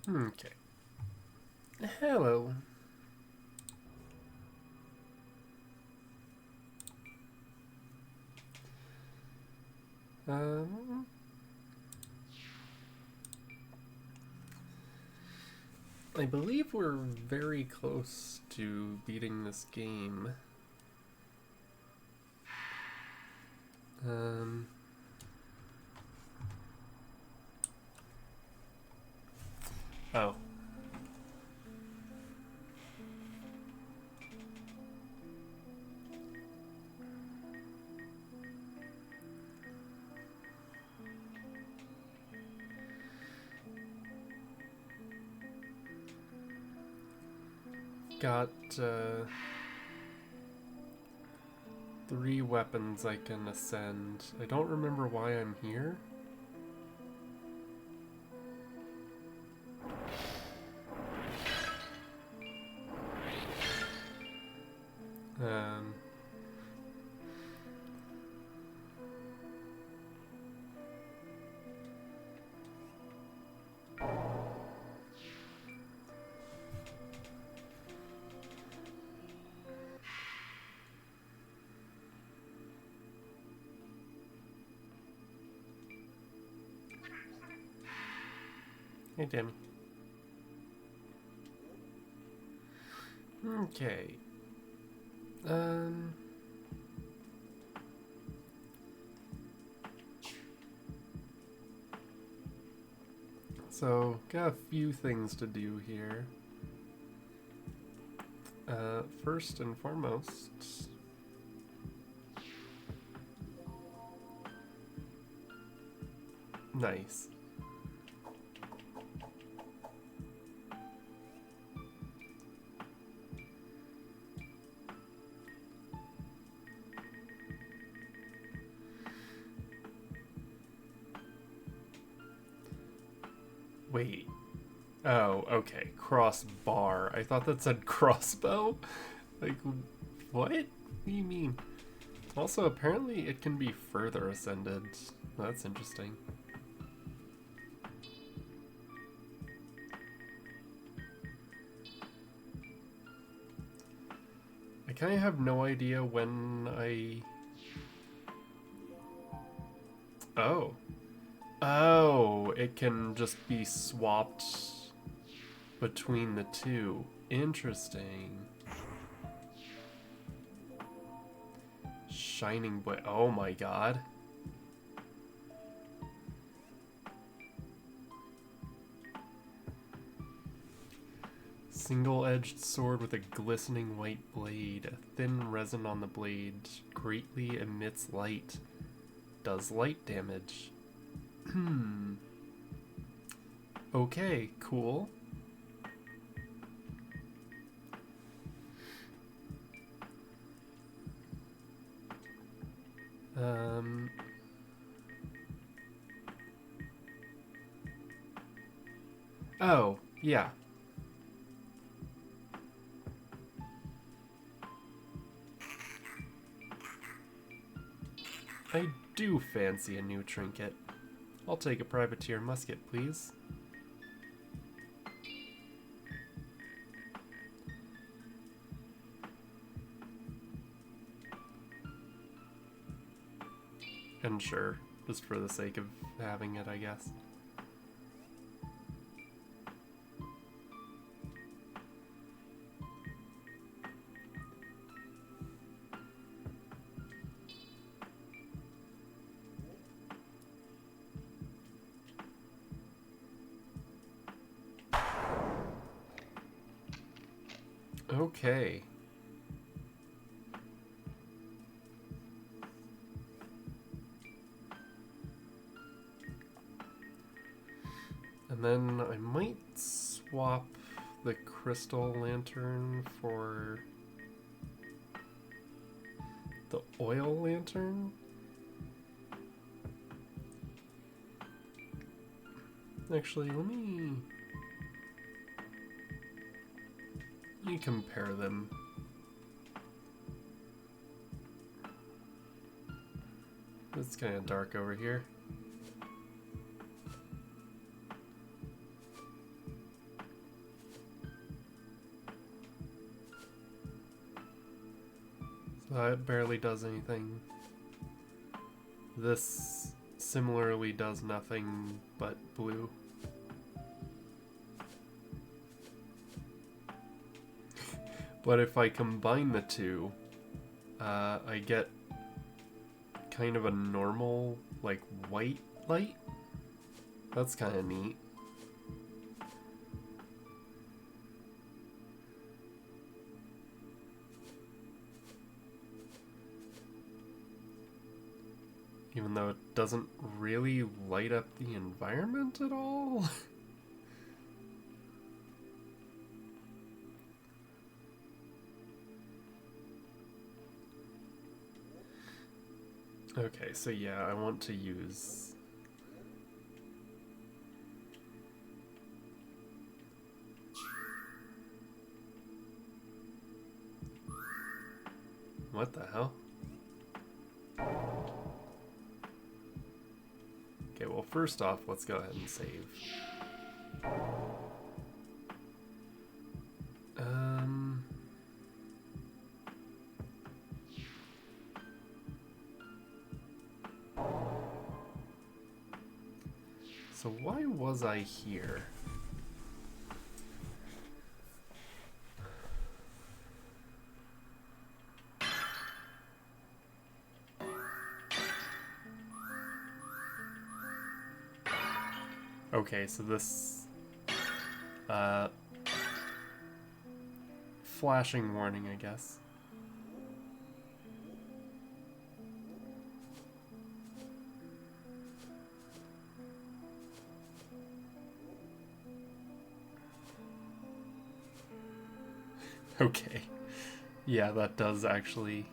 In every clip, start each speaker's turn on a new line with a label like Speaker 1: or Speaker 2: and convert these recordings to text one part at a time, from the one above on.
Speaker 1: Okay. Hello. Um, I believe we're very close to beating this game. Um, oh. Got, 3 weapons I can ascend. I don't remember why I'm here. Um, hey, Tammy. Okay. Um, so, got a few things to do here. First and foremost, nice. Wait. Oh, okay. Crossbar. I thought that said crossbow. Like, what? What do you mean? Also, apparently it can be further ascended. That's interesting. I kind of have no idea when I... Oh. Oh, it can just be swapped between the two. Interesting. Shining blade. Oh my god. Single-edged sword with a glistening white blade. A thin resin on the blade greatly emits light. Does light damage. Okay, cool. Um... Oh, yeah. I do fancy a new trinket. I'll take a privateer musket, please. And sure, just for the sake of having it, I guess. Okay. And then I might swap the crystal lantern for the oil lantern. Actually, let me compare them. It's kind of dark over here. It barely does anything. This similarly does nothing but blue. But if I combine the two, I get kind of a normal, like, white light. That's kind of neat. Even though it doesn't really light up the environment at all. Okay, so yeah, I want to use... What the hell? Okay, well, first off, let's go ahead and save. So why was I here? Okay, so this flashing warning, I guess. Okay. Yeah, that does actually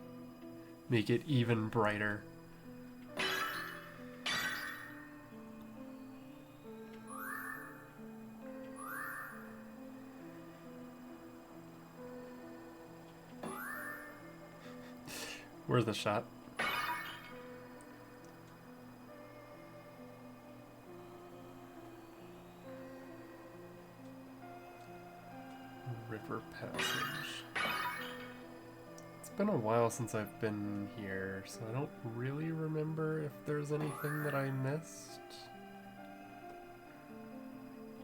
Speaker 1: make it even brighter. Where's the shot? River Passage. It's been a while since I've been here, so I don't really remember if there's anything that I missed.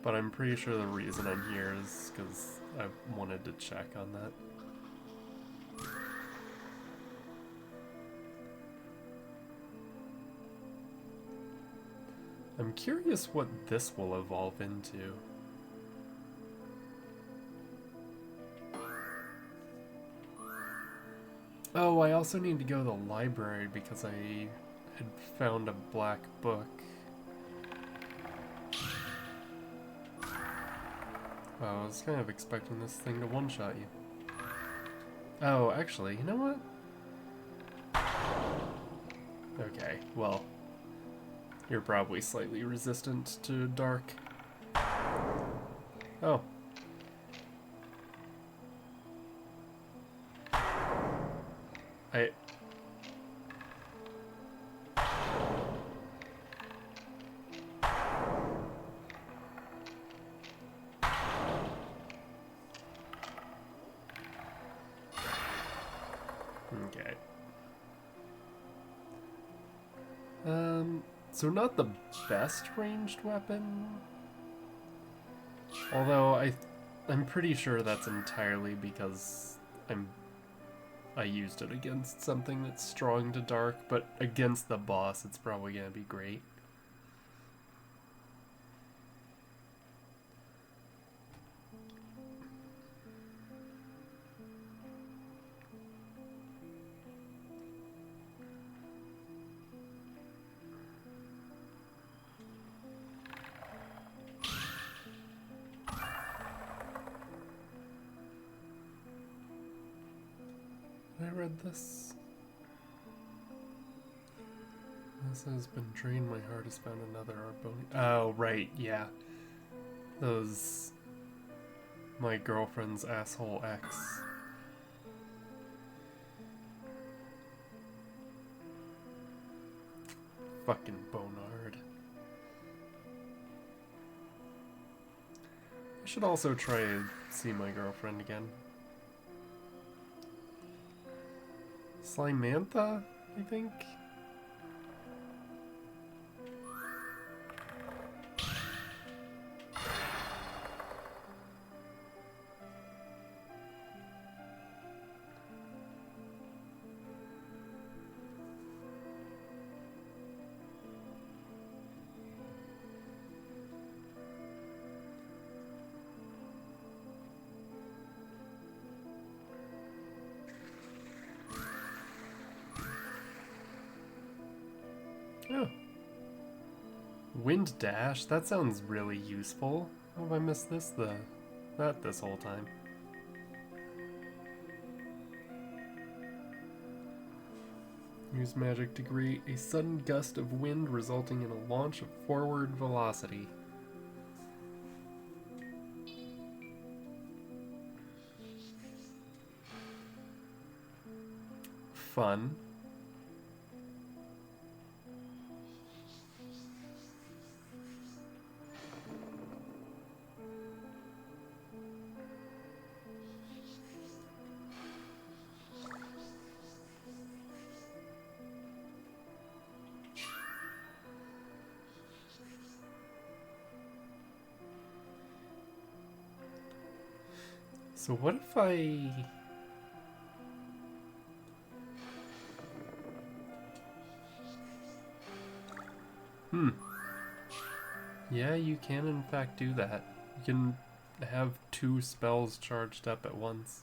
Speaker 1: But I'm pretty sure the reason I'm here is because I wanted to check on that. I'm curious what this will evolve into. Oh, I also need to go to the library because I had found a black book. Oh, I was kind of expecting this thing to one-shot you. Oh, actually, you know what? Okay, well, you're probably slightly resistant to dark. Oh. Okay. So not the best ranged weapon. Although I'm pretty sure that's entirely because I used it against something that's strong to dark, but against the boss it's probably gonna be great. I read this. This has been drained. My heart has found another Arboni. Oh, right, yeah. Those. My girlfriend's asshole ex. Fucking Bonard. I should also try to see my girlfriend again. Slimantha, I think? Oh. Wind Dash? That sounds really useful. How have I missed this whole time? Use magic to create a sudden gust of wind resulting in a launch of forward velocity. Fun. So what if I... Yeah, you can in fact do that. You can have 2 spells charged up at once.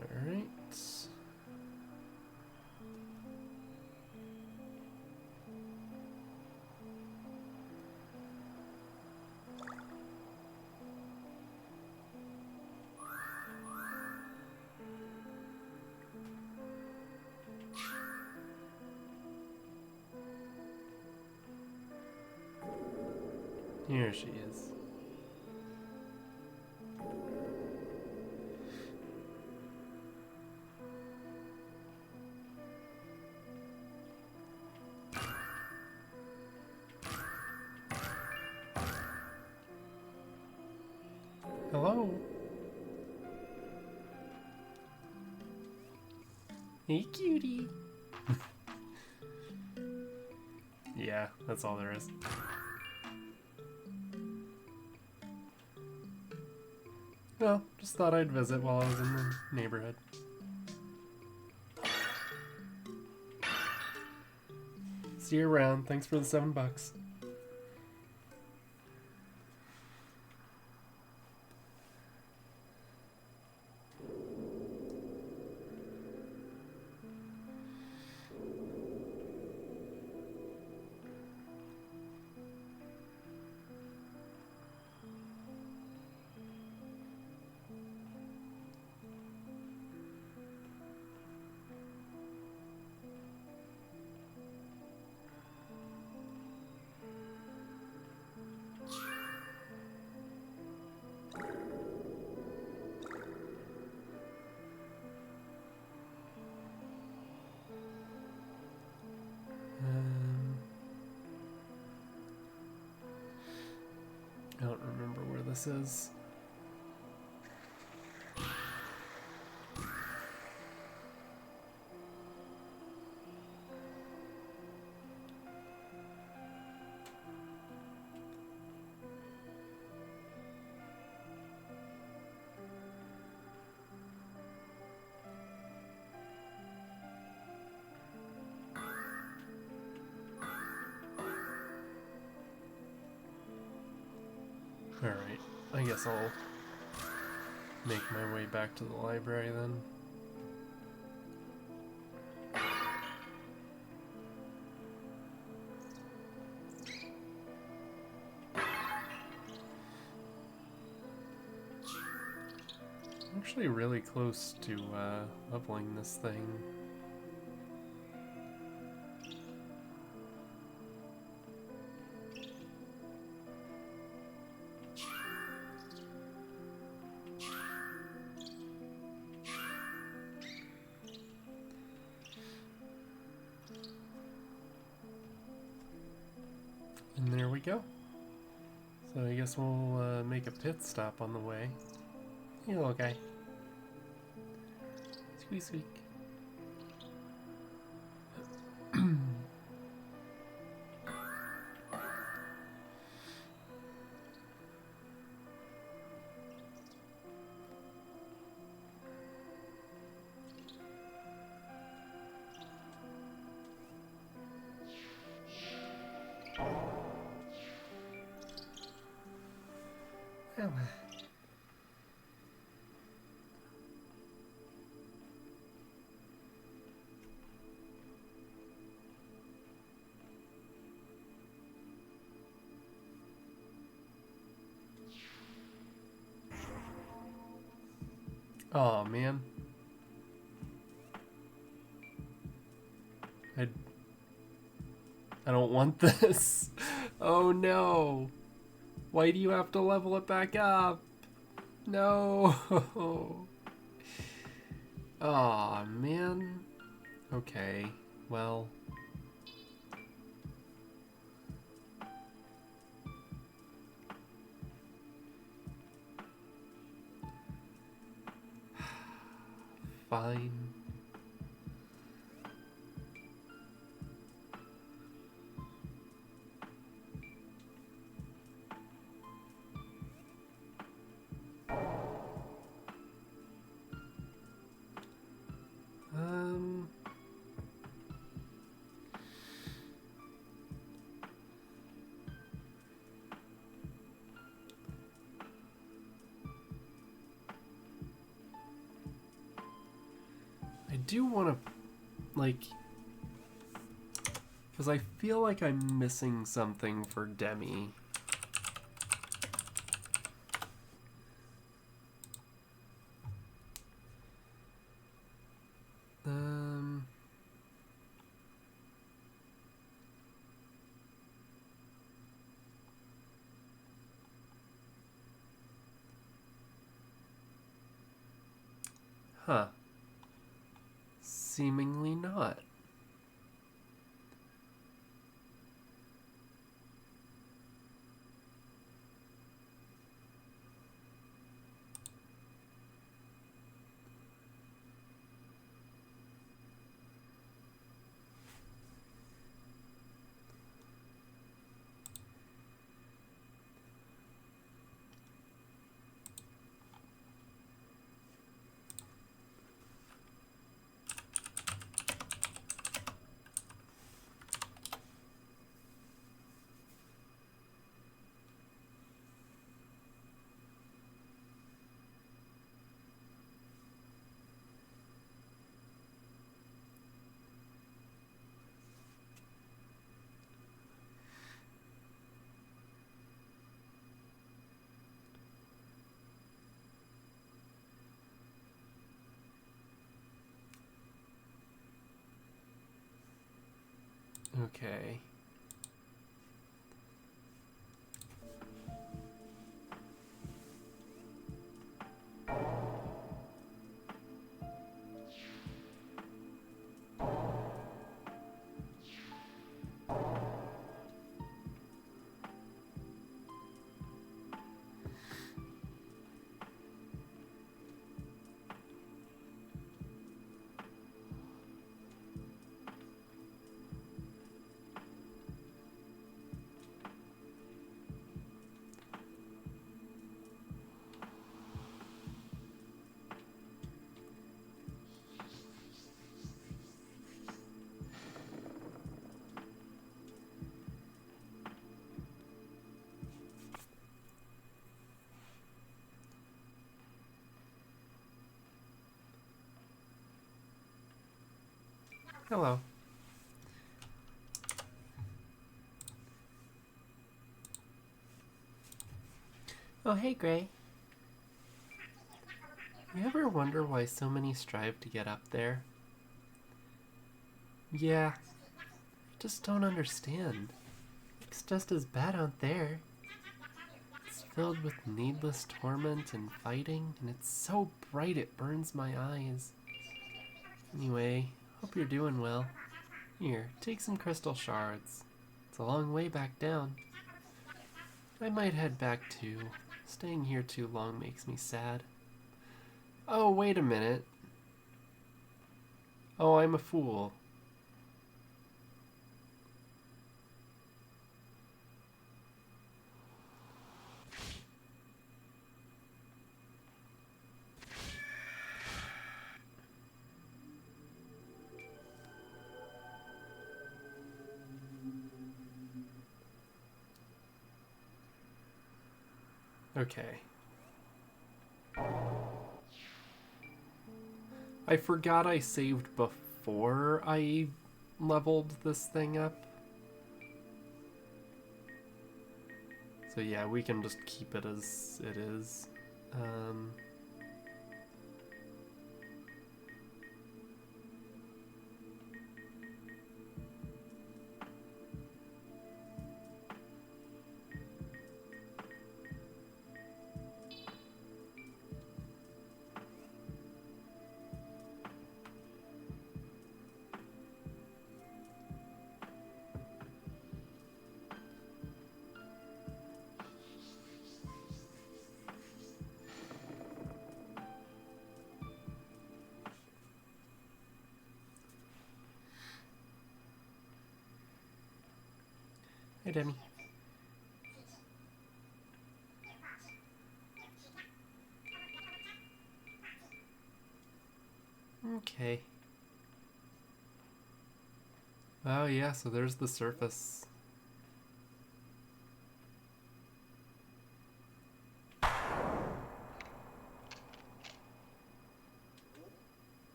Speaker 1: Alright. Here she is. Hello? Hey, cutie. Yeah, that's all there is. Well, just thought I'd visit while I was in the neighborhood. See you around. Thanks for the $7. I don't remember where this is. Alright, I guess I'll make my way back to the library then. I'm actually really close to leveling this thing. we go. So I guess we'll make a pit stop on the way. Hey, little guy. Squeak, squeak. Well, oh man. I don't want this. Oh no. Why do you have to level it back up? No. Aw, man. Okay, well. Fine. I do want to, like, because I feel like I'm missing something for Demi. Huh. Seemingly not. Okay. Hello. Oh, hey, Gray. You ever wonder why so many strive to get up there? Yeah, I just don't understand. It's just as bad out there. It's filled with needless torment and fighting, and it's so bright it burns my eyes. Anyway, hope you're doing well. Here, take some crystal shards. It's a long way back down. I might head back too. Staying here too long makes me sad. Oh, wait a minute. Oh, I'm a fool. Okay. I forgot I saved before I leveled this thing up. So yeah, we can just keep it as it is. Hey, Demi. Okay. Oh yeah, so there's the surface.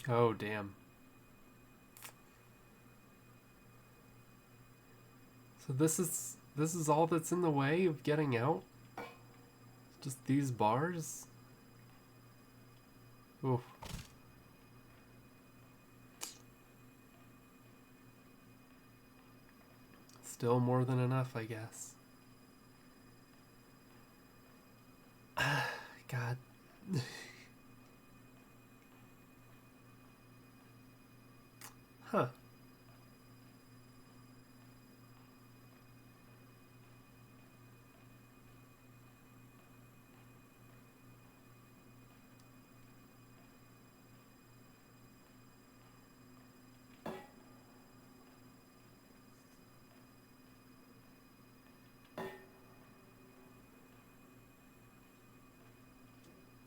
Speaker 1: Oh damn. So this is all that's in the way of getting out? Just these bars? Oof. Still more than enough, I guess. God. Huh.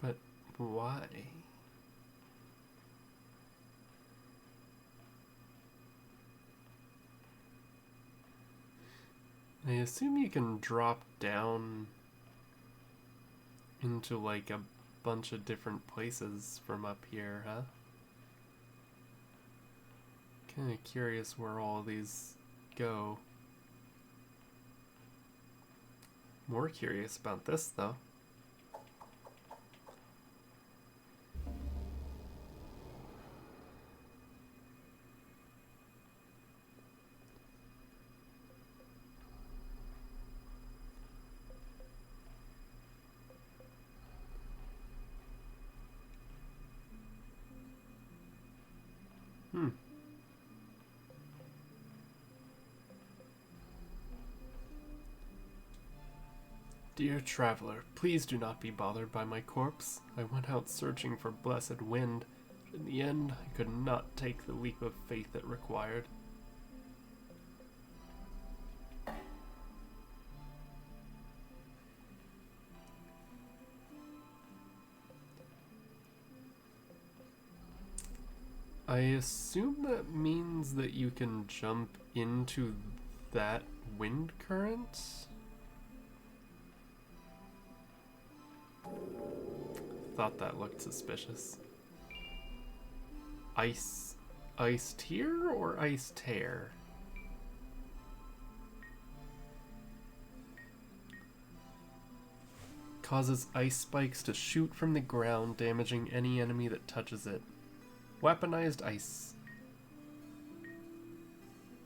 Speaker 1: But why? I assume you can drop down into like a bunch of different places from up here, huh? Kind of curious where all these go. More curious about this though. Hmm. Dear traveler, please do not be bothered by my corpse. I went out searching for blessed wind. In the end, I could not take the leap of faith it required. I assume that means that you can jump into that wind current? Thought that looked suspicious. Ice... Ice tear or ice tear? Causes ice spikes to shoot from the ground, damaging any enemy that touches it. Weaponized ice.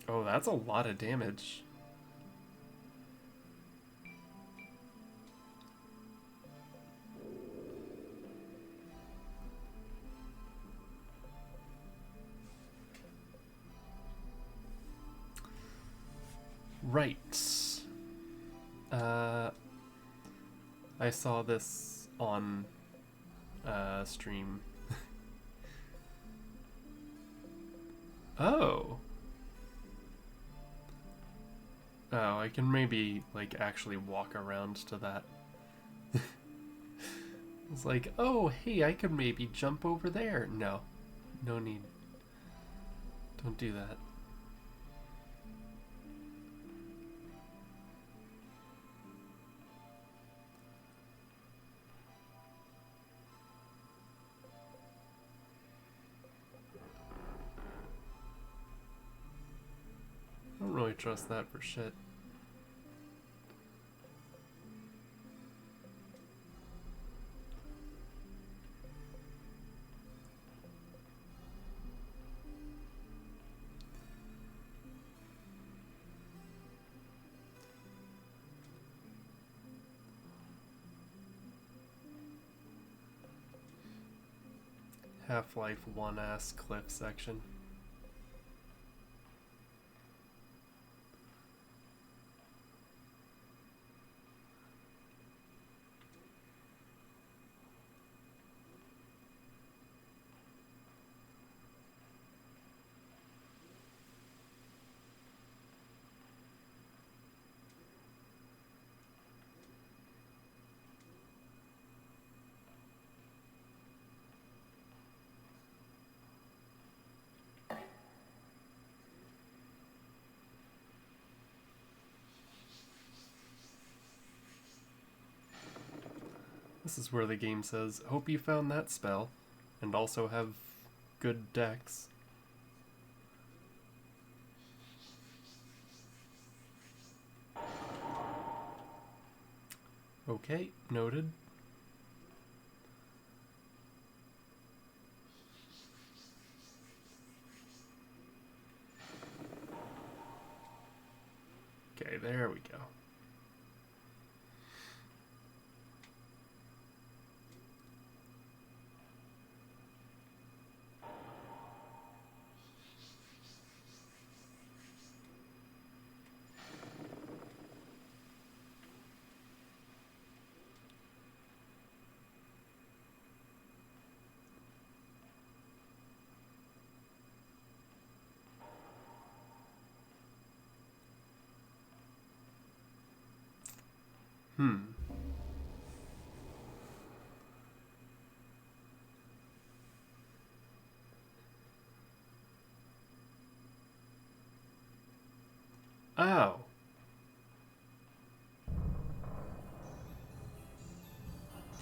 Speaker 1: Oh, that's a lot of damage. Right. I saw this on stream. Oh. Oh, I can maybe, like, actually walk around to that. It's like, oh, hey, I could maybe jump over there. No. No need. Don't do that. I don't really trust that for shit. Half-Life 1 ass cliff section. This is where the game says, hope you found that spell, and also have good dex. Okay, noted. Okay, there we go. Oh.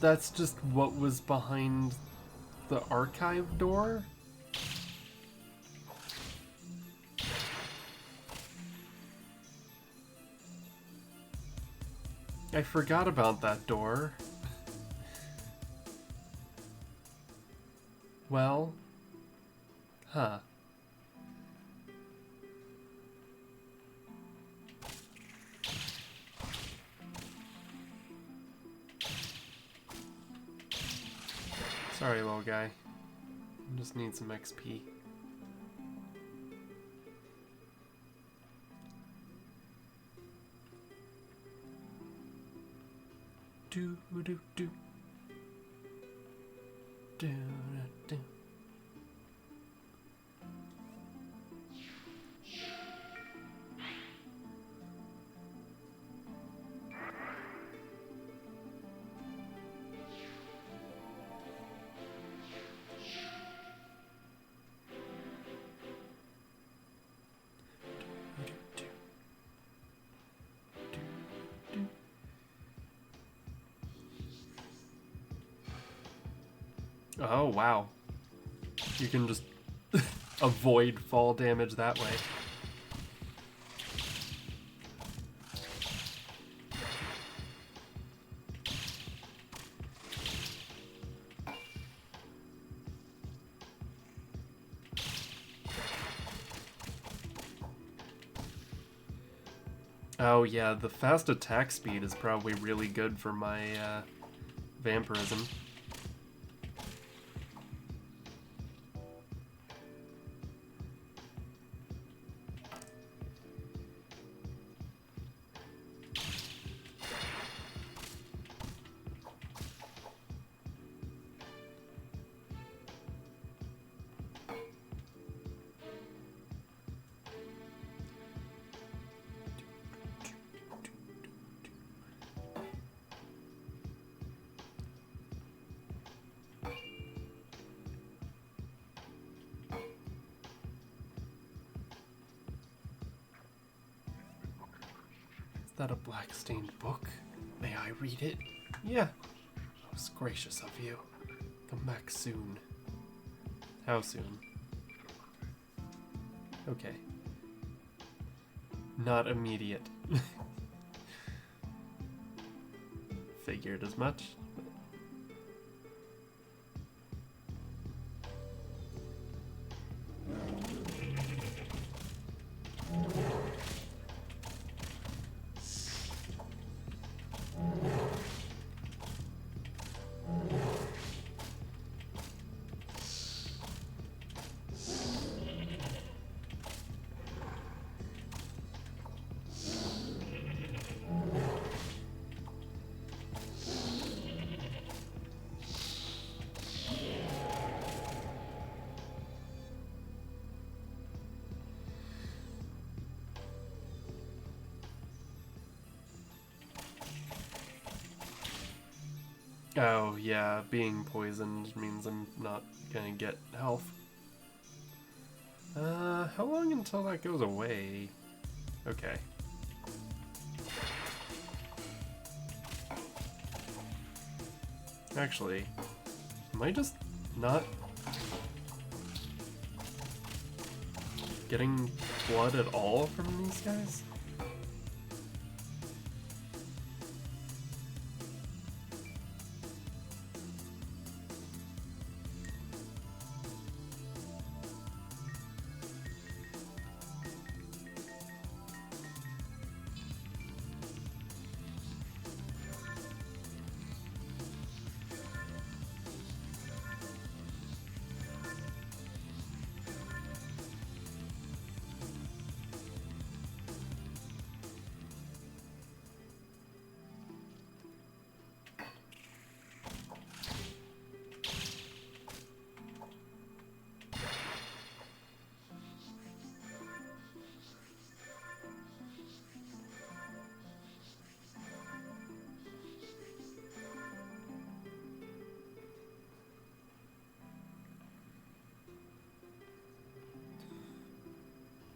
Speaker 1: That's just what was behind the archive door? I forgot about that door. Well, huh. Sorry, little guy. I just need some XP. Do do do do do do. Oh, wow. You can just avoid fall damage that way. Oh yeah, the fast attack speed is probably really good for my vampirism. that a black-stained book? May I read it? Yeah. Most gracious of you. Come back soon. How soon? Okay. Not immediate. Figured as much. Oh, yeah, being poisoned means I'm not gonna get health. How long until that goes away? Okay. Actually, am I just not getting blood at all from these guys?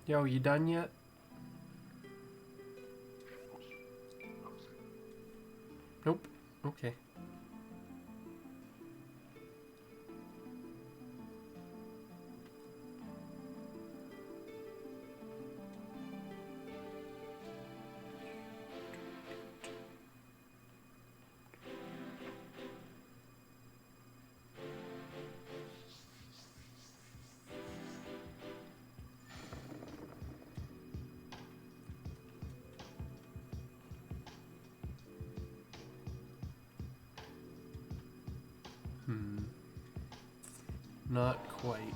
Speaker 1: Yo, you done yet? Nope. Okay. Not quite.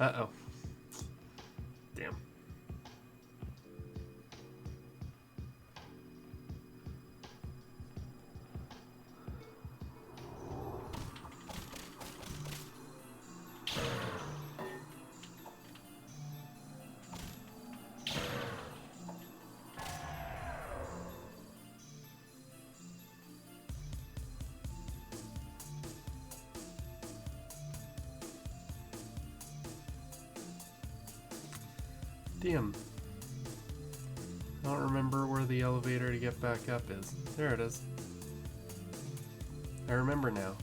Speaker 1: Uh-oh. Damn. Damn. I don't remember where the elevator to get back up is. There it is. I remember now.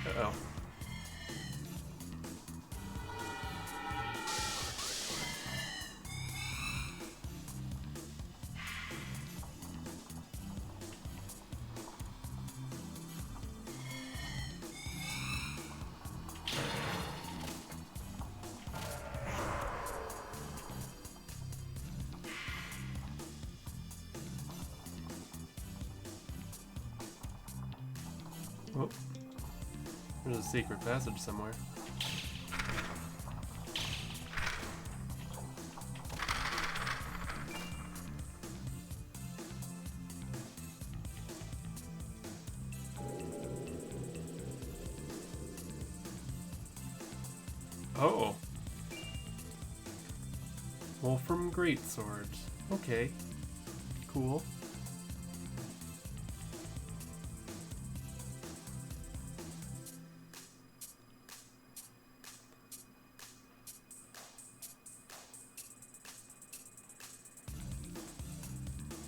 Speaker 1: Uh-oh. Oh, there's a secret passage somewhere. Oh. Wolfram Greatsword. Okay. Cool.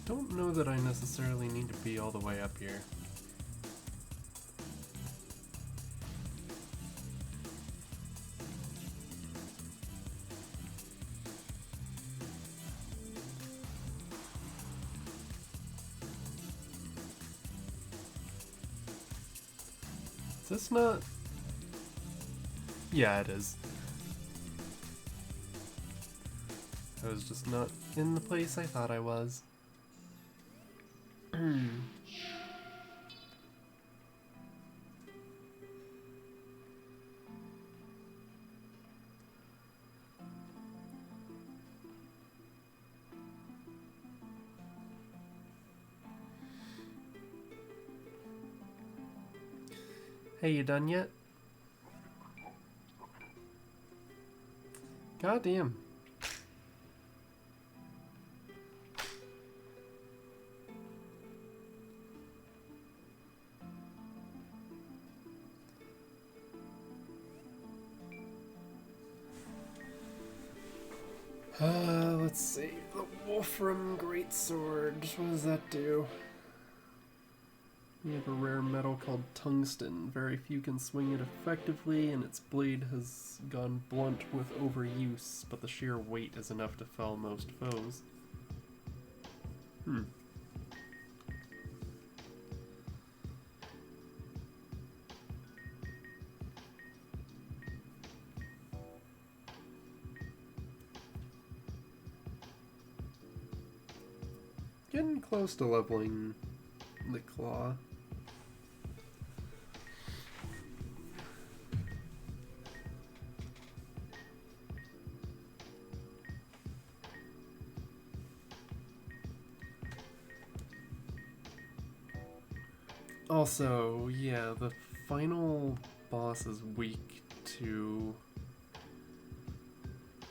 Speaker 1: Don't know that I necessarily need to be all the way up here. Is this not... Yeah, it is. I was just not in the place I thought I was. Hey, you done yet? Goddamn. Let's see. The Wolfram Greatsword. What does that do? We have a rare metal called tungsten. Very few can swing it effectively, and its blade has gone blunt with overuse, but the sheer weight is enough to fell most foes. Getting close to leveling the claw. Also, yeah, the final boss is weak to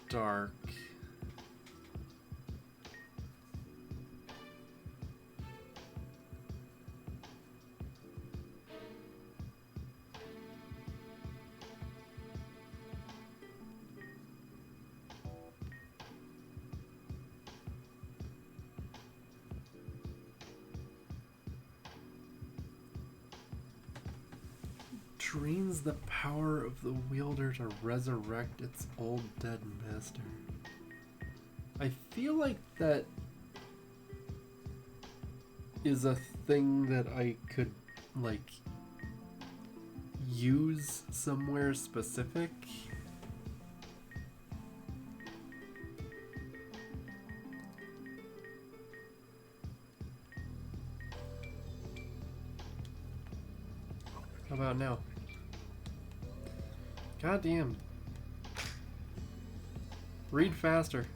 Speaker 1: dark. Drains the power of the wielder to resurrect its old dead master. I feel like that is a thing that I could, like, use somewhere specific. How about now? God damn. Read faster.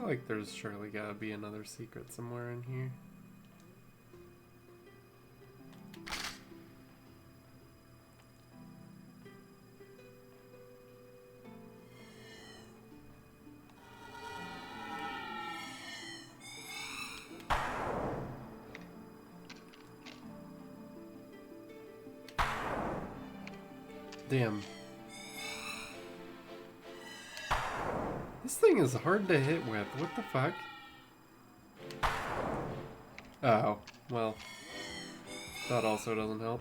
Speaker 1: like there's surely gotta be another secret somewhere in here. Damn. This thing is hard to hit with. What the fuck? Oh, well. That also doesn't help.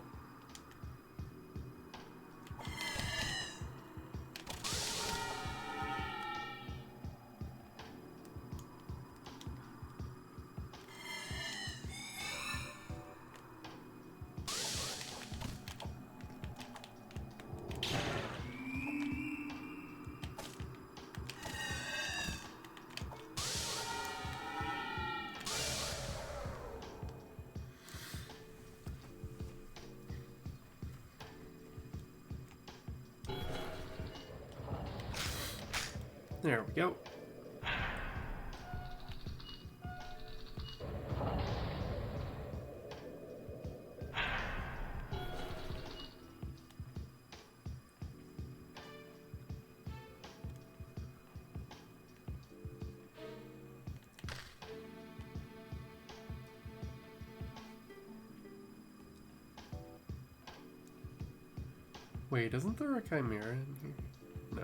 Speaker 1: There we go. Wait, isn't there a chimera in here? No.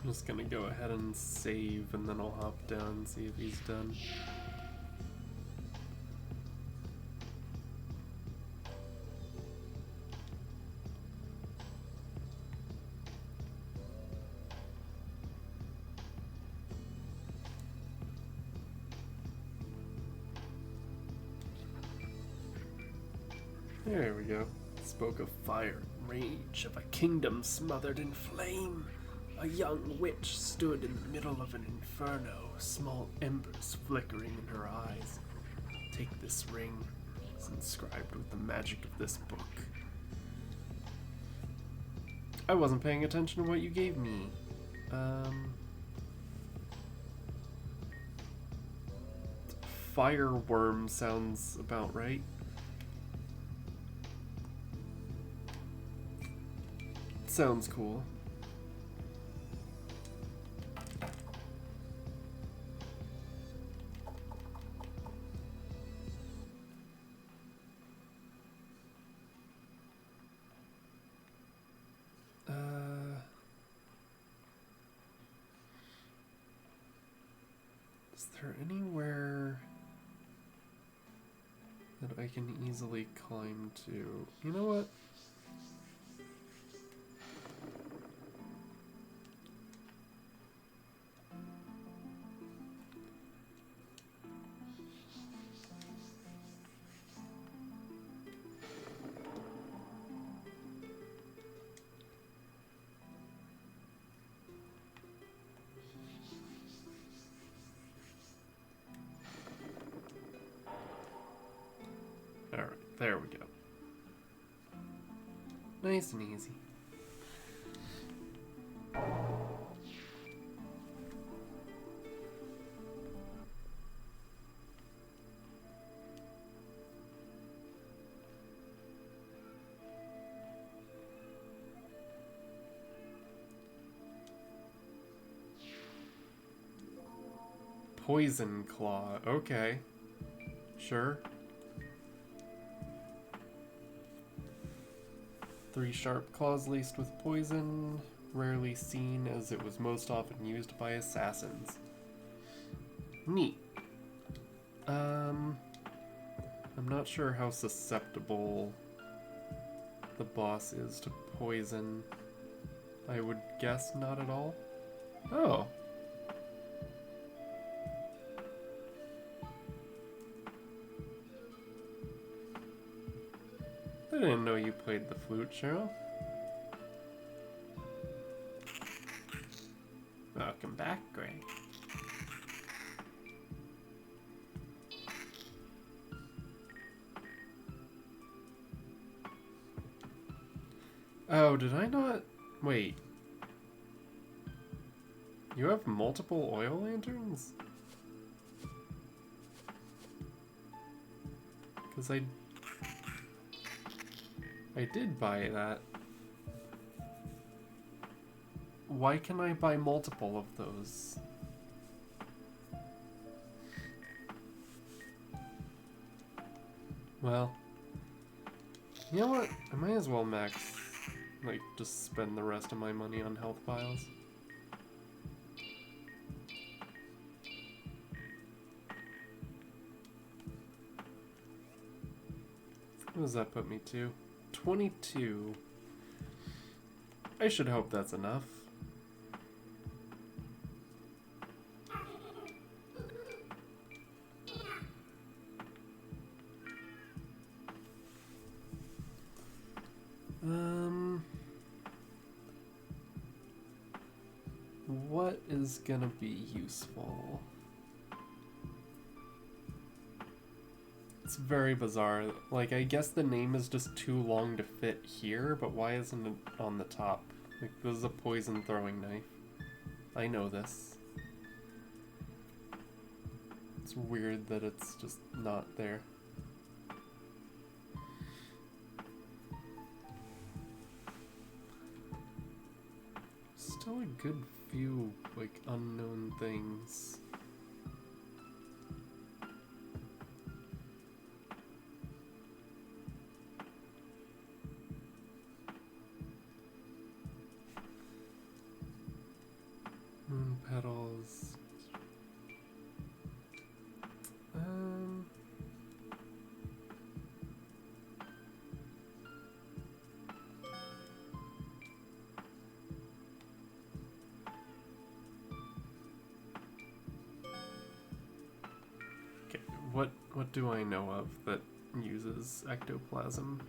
Speaker 1: I'm just gonna go ahead and save, and then I'll hop down and see if he's done. There we go. Spoke of fire and rage, of a kingdom smothered in flame. A young witch stood in the middle of an inferno, small embers flickering in her eyes. Take this ring. It's inscribed with the magic of this book. I wasn't paying attention to what you gave me. Fireworm sounds about right. Sounds cool. Is there anywhere that I can easily climb to? You know what? Alright, there we go. Nice and easy. Poison claw, okay. Sure. 3 sharp claws laced with poison, rarely seen as it was most often used by assassins. Neat. I'm not sure how susceptible the boss is to poison. I would guess not at all. Oh. I didn't know you played the flute, Cheryl. Welcome back, Greg. Oh, did I not? Wait. You have multiple oil lanterns? Because I did buy that. Why can I buy multiple of those? Well, you know what? I might as well max, like, just spend the rest of my money on health vials. What does that put me to? 22. I should hope that's enough. What is gonna be useful? It's very bizarre. Like, I guess the name is just too long to fit here, but why isn't it on the top? Like, this is a poison throwing knife. I know this. It's weird that it's just not there. Still a good few, like, unknown things. Moon petals. Okay, what do I know of that uses ectoplasm?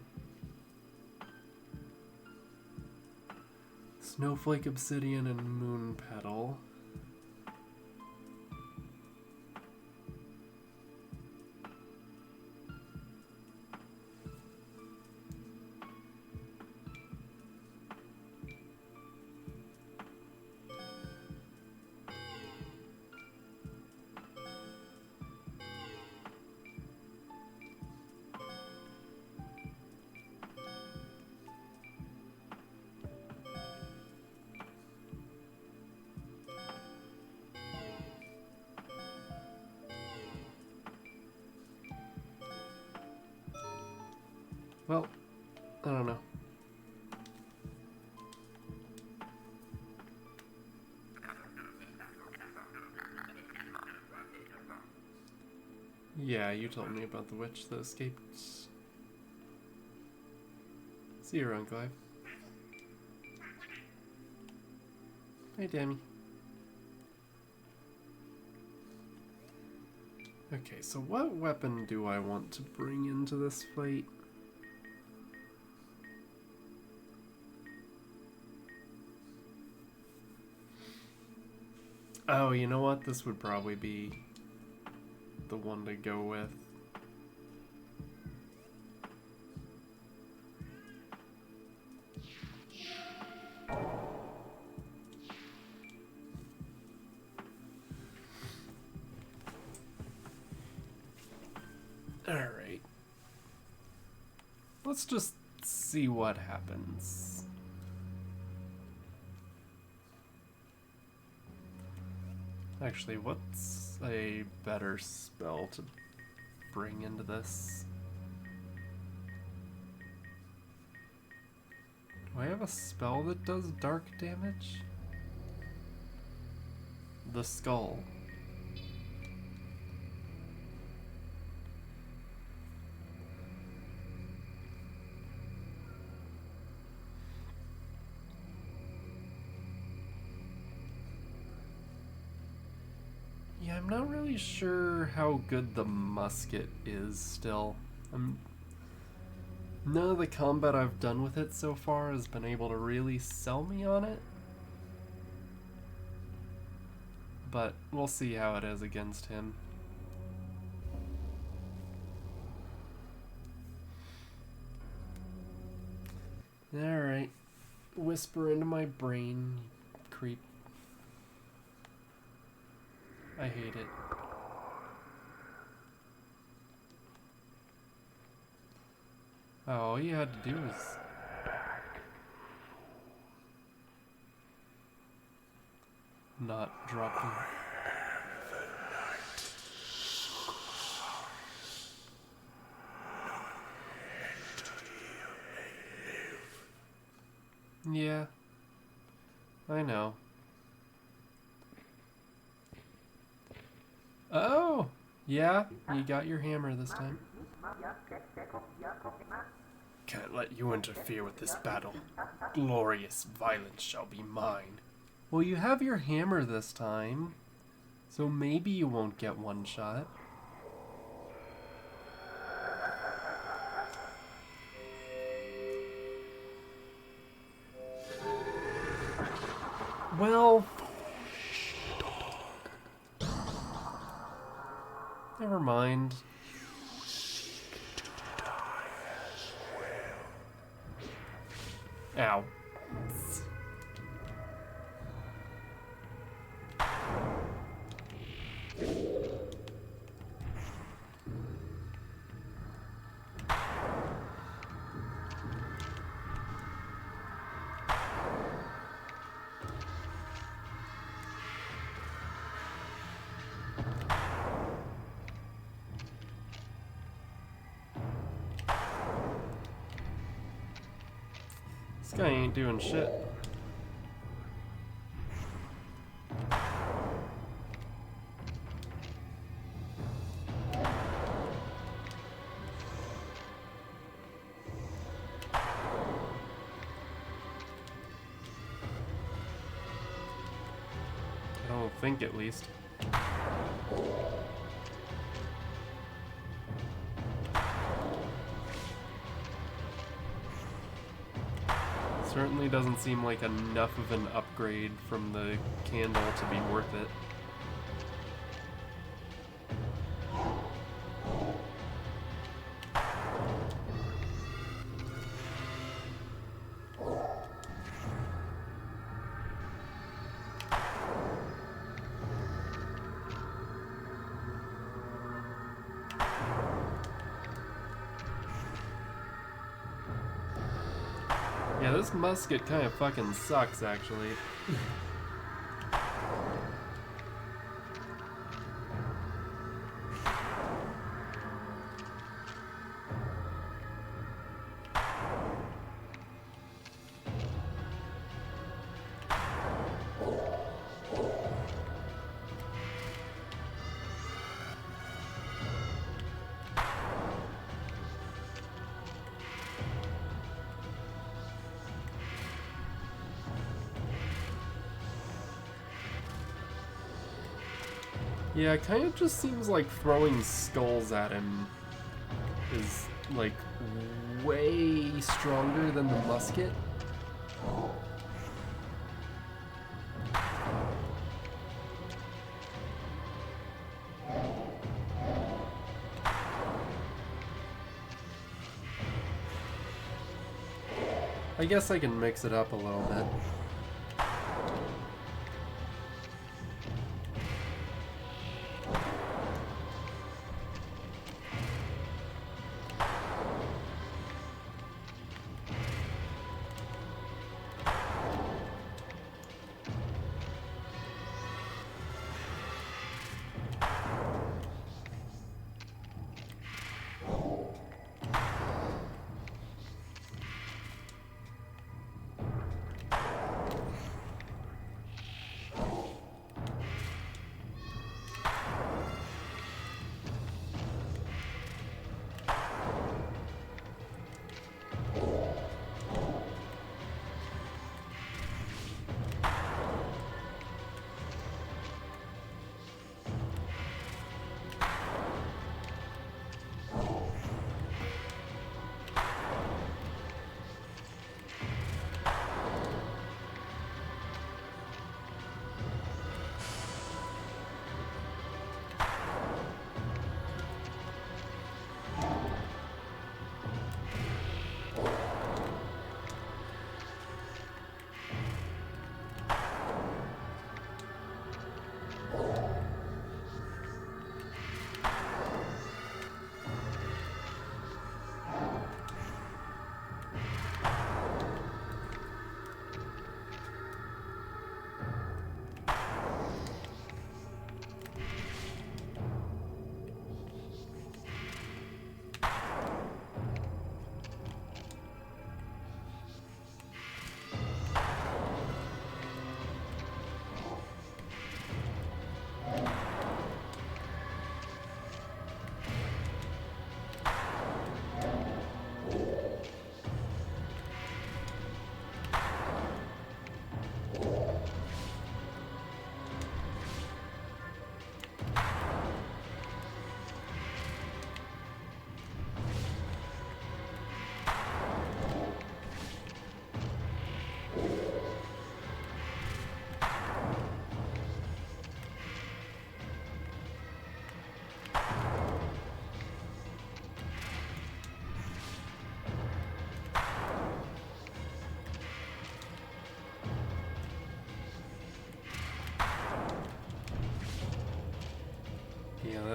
Speaker 1: Snowflake obsidian and moon petal. Well, I don't know. Yeah, you told me about the witch that escaped. See you around, Clive. Hey, Dammy. Okay, so what weapon do I want to bring into this fight? Oh, you know what? This would probably be the one to go with. Alright. Let's just see what happens. Actually, what's a better spell to bring into this? Do I have a spell that does dark damage? The skull. I'm not really sure how good the musket is still. None of the combat I've done with it so far has been able to really sell me on it. But we'll see how it is against him. Alright. Whisper into my brain, creep. I hate it. Oh, all you had to do was... not drop them. Yeah, I know. Oh, yeah, you got your hammer this time. Can't let you interfere with this battle. Glorious violence shall be mine. Well, you have your hammer this time, so maybe you won't get one shot. Well, never mind. Ow. This guy ain't doing shit. I don't think, at least. Certainly doesn't seem like enough of an upgrade from the candle to be worth it. Yeah, this musket kind of fucking sucks, actually. Yeah, it kind of just seems like throwing skulls at him is, like, way stronger than the musket. I guess I can mix it up a little bit.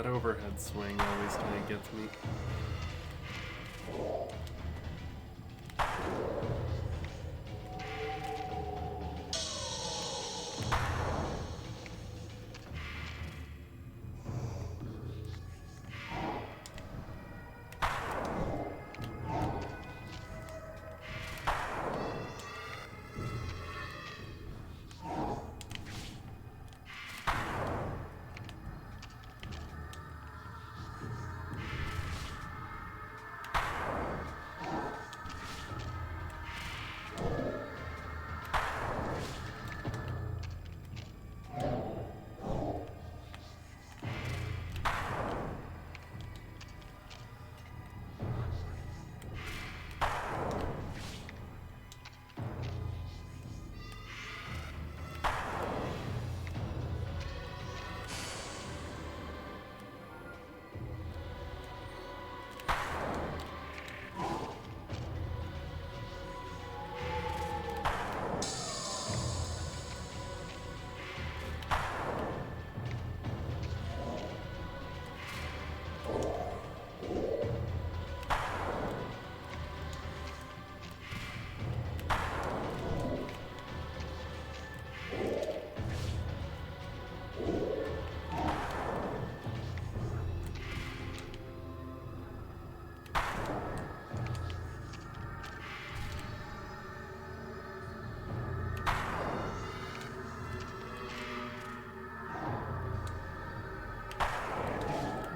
Speaker 1: that overhead swing always kind of gets me.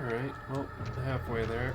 Speaker 1: Alright, well, halfway there.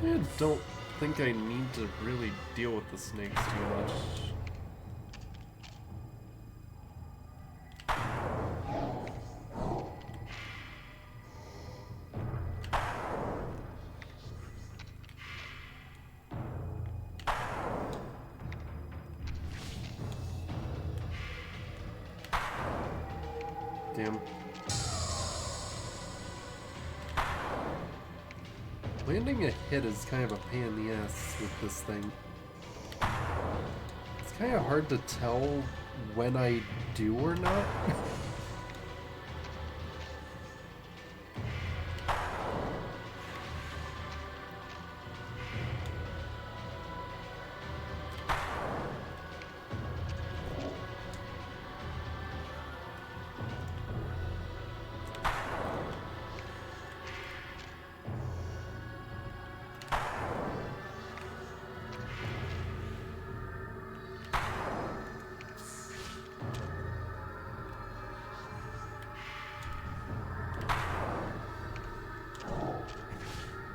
Speaker 1: I don't think I need to really deal with the snakes too much. Damn. Landing a hit is kind of a pain in the ass with this thing. It's kind of hard to tell when I do or not.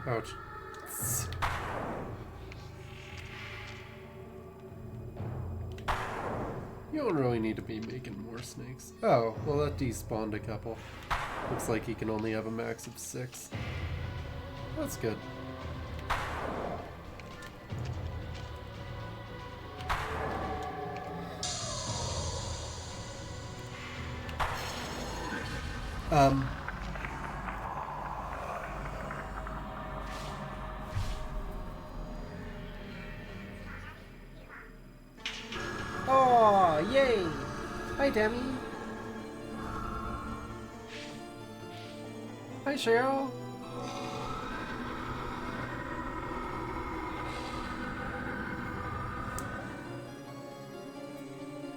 Speaker 1: Ouch. You don't really need to be making more snakes. Oh, well that despawned a couple. Looks like he can only have a max of 6. That's good.
Speaker 2: Oh, yay! Hi, Demi.
Speaker 1: Hi, Cheryl.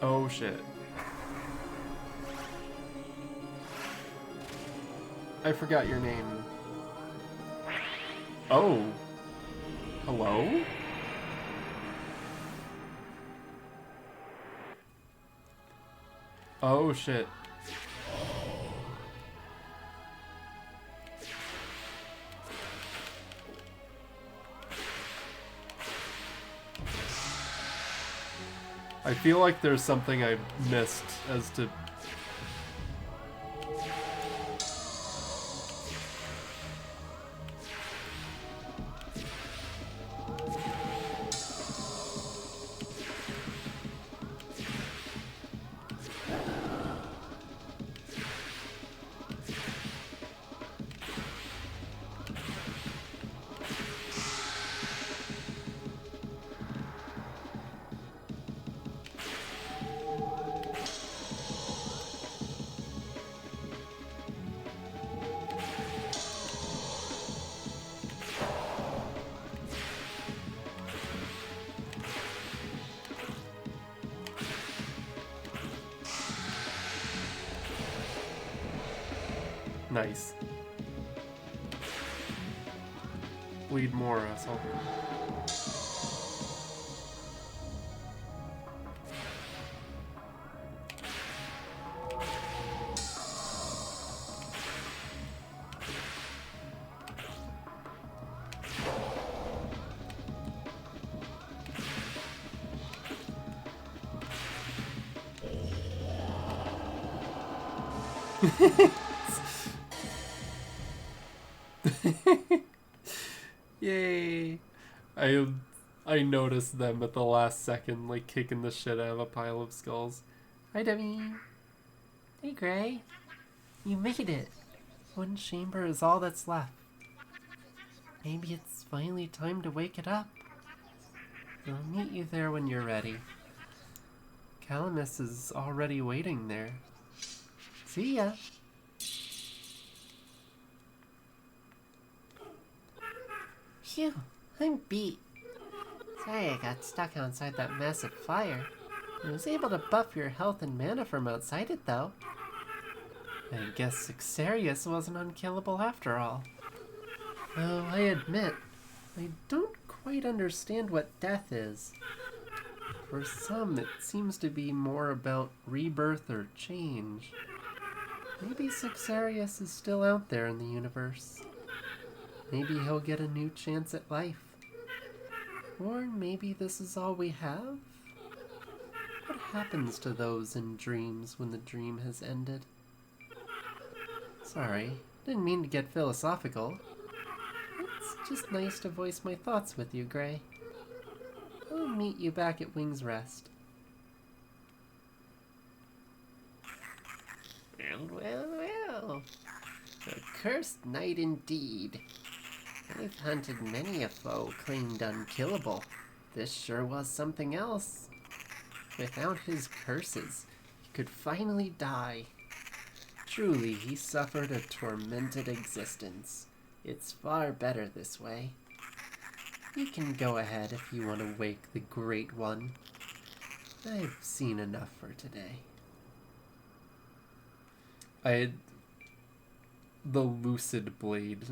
Speaker 1: Oh shit. I forgot your name. Oh. Hello? Oh shit. I feel like there's something I missed as to... Nice. Bleed more, asshole. Yay! I noticed them at the last second, like kicking the shit out of a pile of skulls. Hi, Demi. Hey, Gray. You made it. One chamber is all that's left. Maybe it's finally time to wake it up. I'll meet you there when you're ready. Calamus is already waiting there. See ya. Phew, I'm beat. Sorry I got stuck outside that massive fire. I was able to buff your health and mana from outside it, though. I guess Xerius wasn't unkillable after all. Though I admit, I don't quite understand what death is. For some, it seems to be more about rebirth or change. Maybe Xerius is still out there in the universe. Maybe he'll get a new chance at life. Or maybe this is all we have? What happens to those in dreams when the dream has ended? Sorry, didn't mean to get philosophical. It's just nice to voice my thoughts with you, Gray. I'll meet you back at Wing's Rest. Well. A cursed night indeed. I've hunted many a foe claimed unkillable. This sure was something else. Without his curses, he could finally die. Truly, he suffered a tormented existence. It's far better this way. You can go ahead if you want to wake the Great One. I've seen enough for today. I had the Lucid Blade.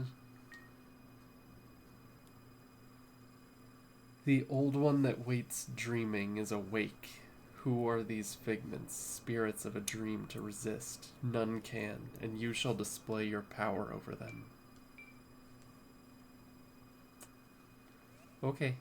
Speaker 1: The old one that waits dreaming is awake. Who are these figments, spirits of a dream to resist? None can, and you shall display your power over them. Okay.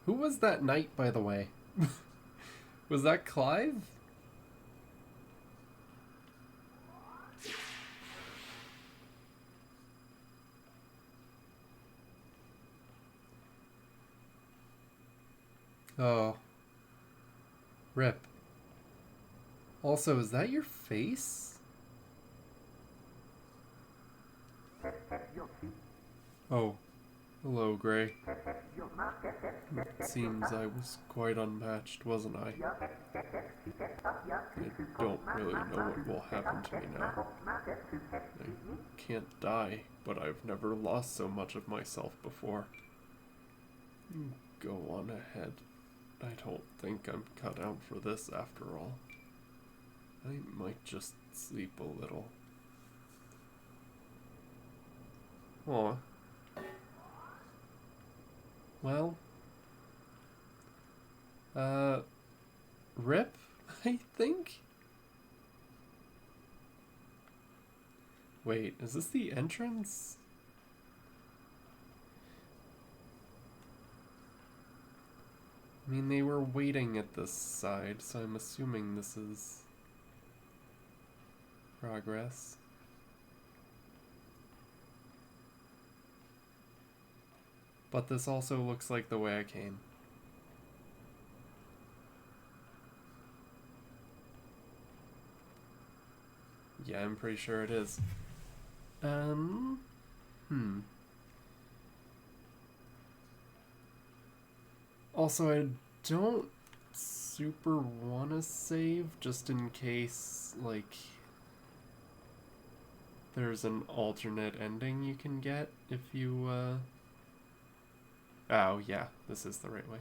Speaker 1: Who was that knight, by the way? Was that Clive? Oh, rip. Also, is that your face? Oh, hello, Gray. It seems I was quite unmatched, wasn't I? I don't really know what will happen to me now. I can't die, but I've never lost so much of myself before. Go on ahead. I don't think I'm cut out for this after all. I might just sleep a little. Aw. Well, rip, I think? Wait, is this the entrance? I mean, they were waiting at this side, so I'm assuming this is progress. But this also looks like the way I came. Yeah, I'm pretty sure it is. Also, I don't super want to save just in case, like, there's an alternate ending you can get if you, Oh, yeah, this is the right way.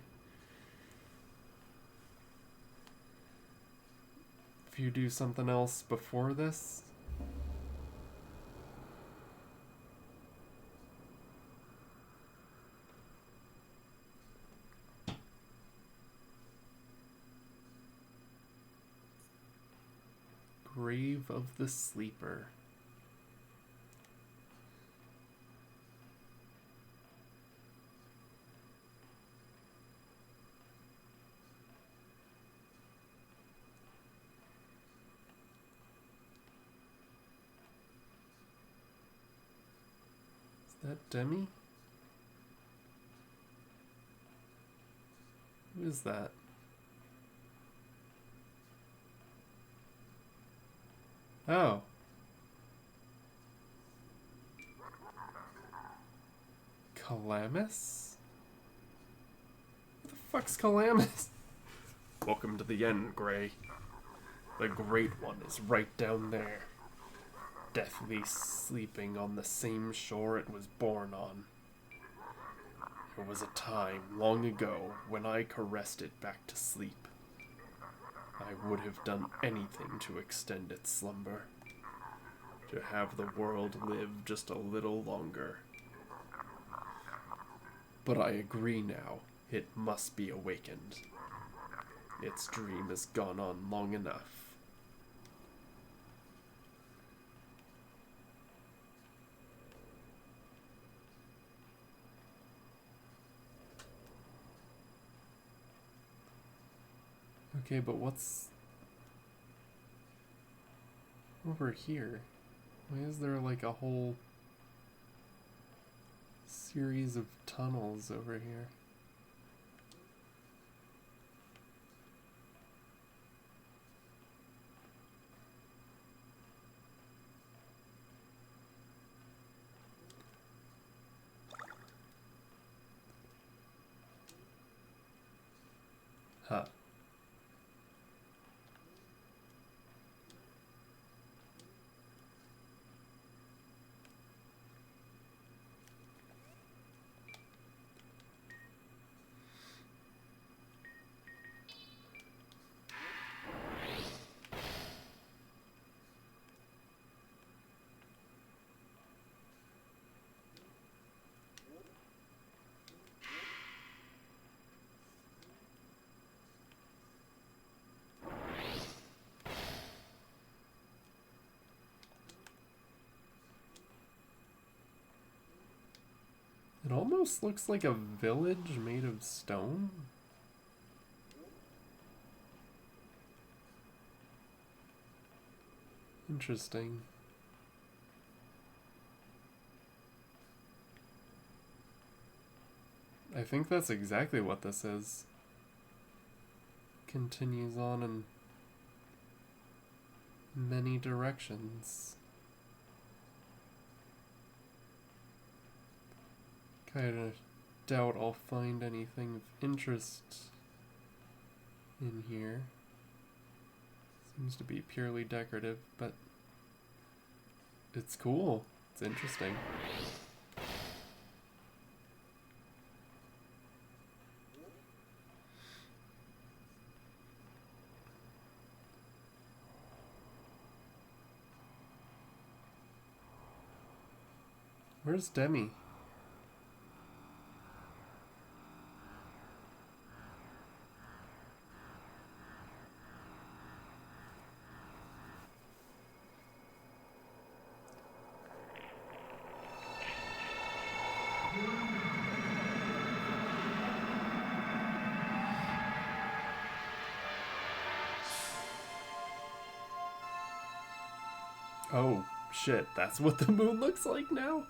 Speaker 1: If you do something else before this... Grave of the Sleeper. Is that Demi? Who is that? Oh. Calamus? Who the fuck's Calamus? Welcome to the end, Gray. The Great One is right down there, deathly sleeping on the same shore it was born on. There was a time long ago when I caressed it back to sleep. I would have done anything to extend its slumber, to have the world live just a little longer. But I agree now, it must be awakened. Its dream has gone on long enough. Okay, but what's over here? Why is there like a whole series of tunnels over here? Huh. It almost looks like a village made of stone. Interesting. I think that's exactly what this is. continues on in many directions. Kinda doubt I'll find anything of interest in here. Seems to be purely decorative, but it's cool. It's interesting. Where's Demi? Oh, shit, that's what the moon looks like now?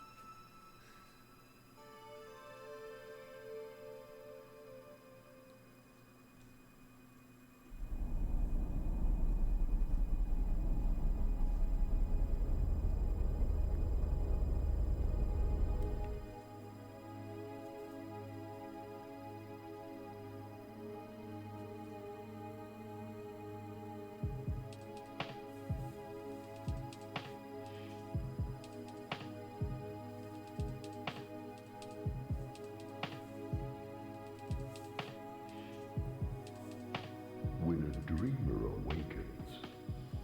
Speaker 2: When a dreamer awakens,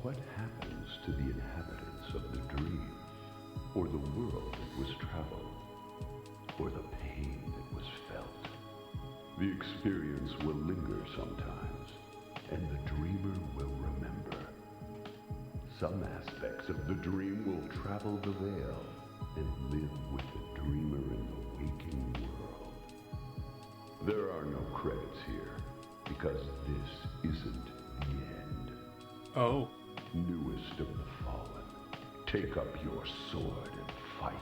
Speaker 2: what happens to the inhabitants of the dream, or the world that was traveled, or the pain that was felt? The experience will linger sometimes, and the dreamer will remember. Some aspects of the dream will travel the veil and live with the dreamer in the waking world. There are no credits here, because this isn't the end.
Speaker 1: Oh.
Speaker 2: Newest of the fallen, take up your sword and fight.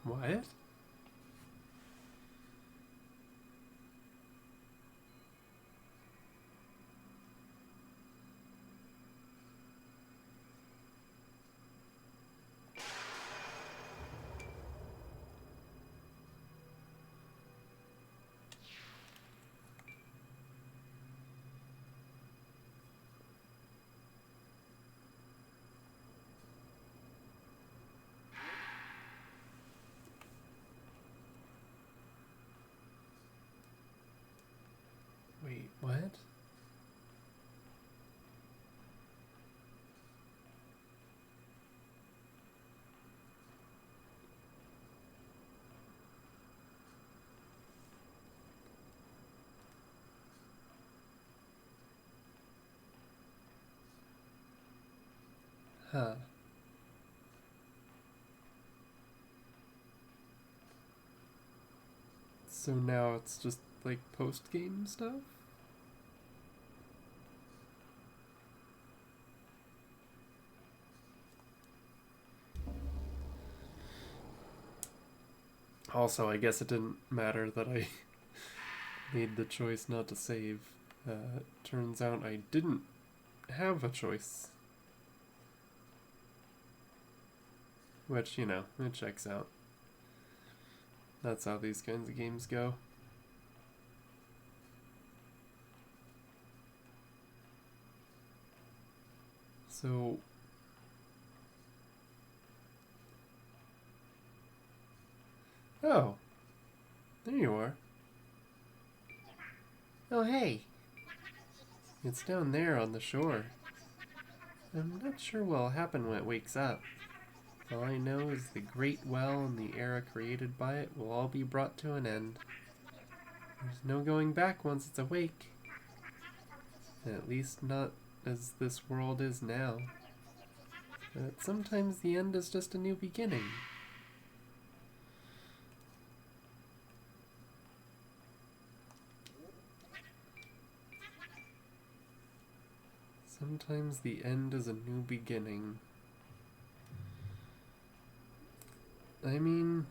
Speaker 1: What? Wait, what? Huh. So now it's just like post-game stuff? Also, I guess it didn't matter that I made the choice not to save. Turns out I didn't have a choice. Which, you know, it checks out. That's how these kinds of games go. So... Oh. There you are. Oh, hey. It's down there on the shore. I'm not sure what'll happen when it wakes up. All I know is the great well and the era created by it will all be brought to an end. There's no going back once it's awake. At least not as this world is now. But sometimes the end is just a new beginning. Sometimes the end is a new beginning. I mean...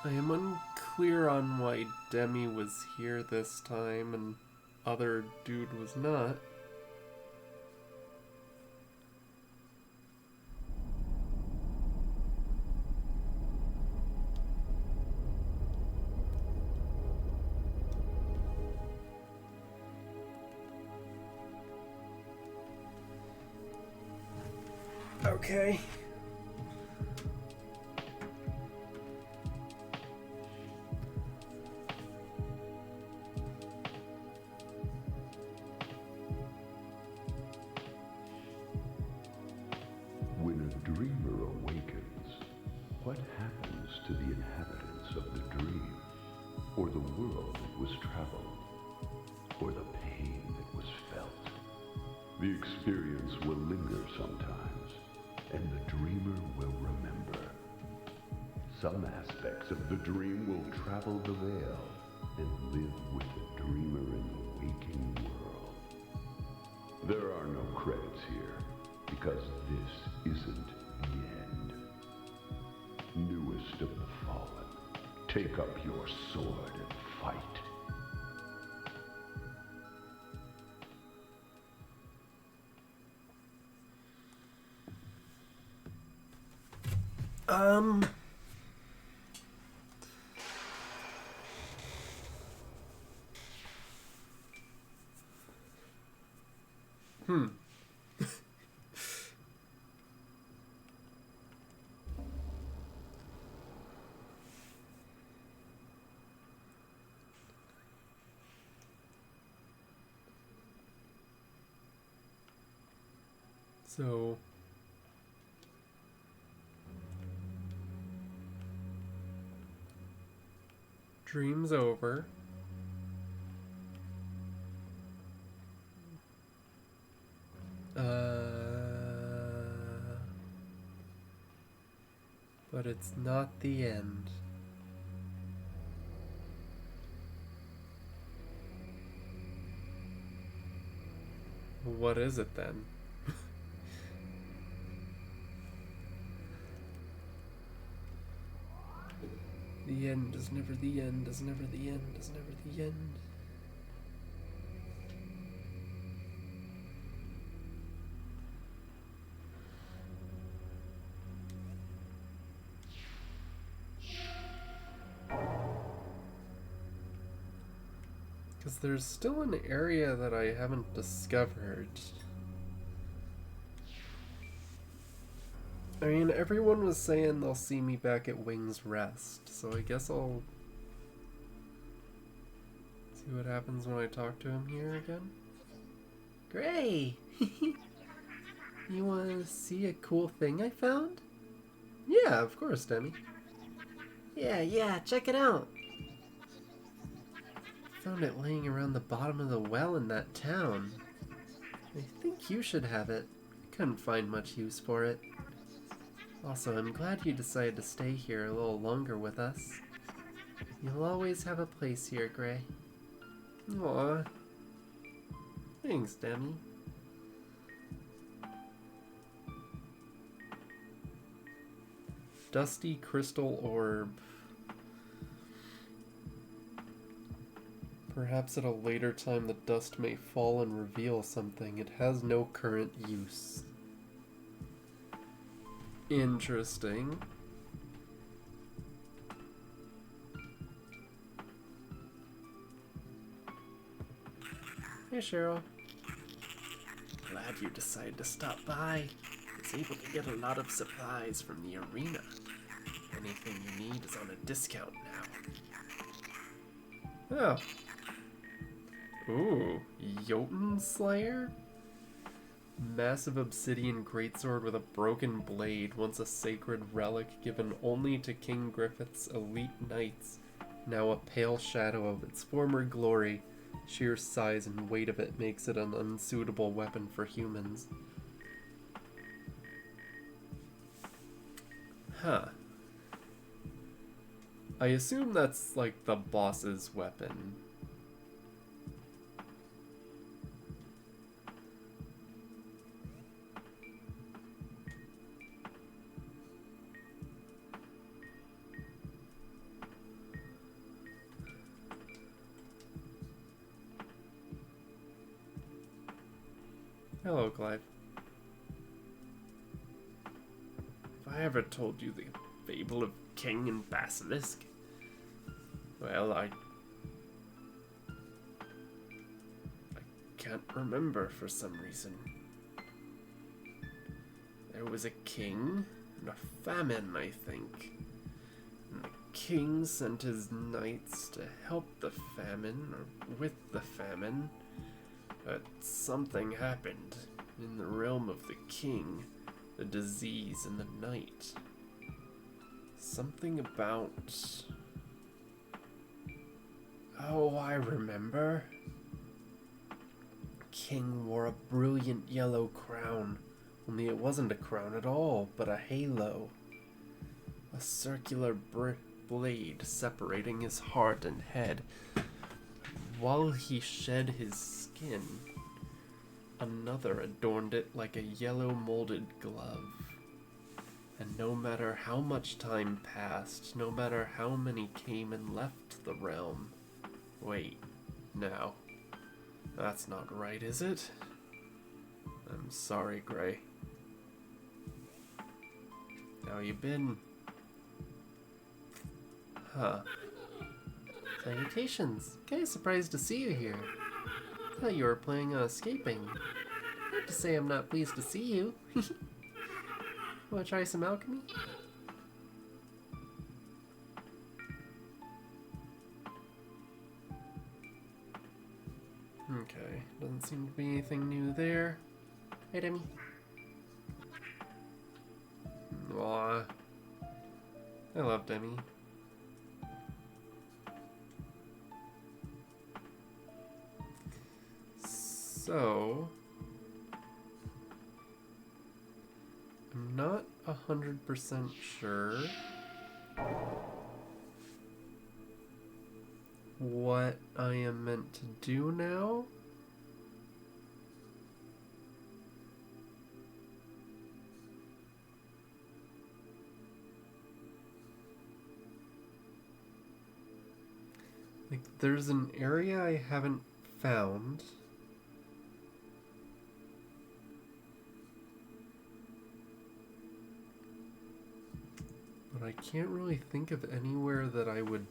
Speaker 1: I am unclear on why Demi was here this time and other dude was not. Okay.
Speaker 2: When a dreamer awakens, what happens to the inhabitants of the dream, or the world that was traveled, or the pain that was felt? The experience will linger sometimes, and the dreamer will remember. Some aspects of the dream will travel the veil and live with the dreamer in the waking world. There are no credits here, because this isn't the end. Newest of the fallen, take up your sword and fight.
Speaker 1: So dream's over. But it's not the end. What is it then? The end is never the end, is never the end, is never the end. Because there's still an area that I haven't discovered. I mean, everyone was saying they'll see me back at Wing's Rest, so I guess I'll see what happens when I talk to him here again. Gray! You want to see a cool thing I found? Yeah, of course, Demi. Yeah, check it out. Found it laying around the bottom of the well in that town. I think you should have it. I couldn't find much use for it. Also, I'm glad you decided to stay here a little longer with us. You'll always have a place here, Gray. Aw. Thanks, Demi. Dusty crystal orb. Perhaps at a later time the dust may fall and reveal something. It has no current use. Interesting. Hey, Cheryl. Glad you decided to stop by. I was able to get a lot of supplies from the arena. Anything you need is on a discount now. Oh. Ooh, Jotun Slayer? Massive obsidian greatsword with a broken blade, once a sacred relic given only to King Griffith's elite knights, now a pale shadow of its former glory. Sheer size and weight of it makes it an unsuitable weapon for humans. Huh. I assume that's like the boss's weapon. Hello, Clive. Have I ever told you the fable of King and Basilisk? Well, I can't remember for some reason. There was a king and a famine, I think. And the king sent his knights to help the famine, or with the famine. But something happened in the realm of the king, the disease and the night. Something about... Oh, I remember. King wore a brilliant yellow crown, only it wasn't a crown at all, but a halo. A circular blade separating his heart and head. While he shed his skin, another adorned it like a yellow molded glove. And no matter how much time passed, no matter how many came and left the realm... Wait, no. That's not right, is it? I'm sorry, Gray. How you been? Huh. Salutations. Kinda surprised to see you here. Thought you were planning on escaping. Not to say I'm not pleased to see you. Wanna try some alchemy? Okay, doesn't seem to be anything new there. Hey, Demi. Aw. I love Demi. So... I'm not 100% sure what I am meant to do now. Like, there's an area I haven't found. But I can't really think of anywhere that I would...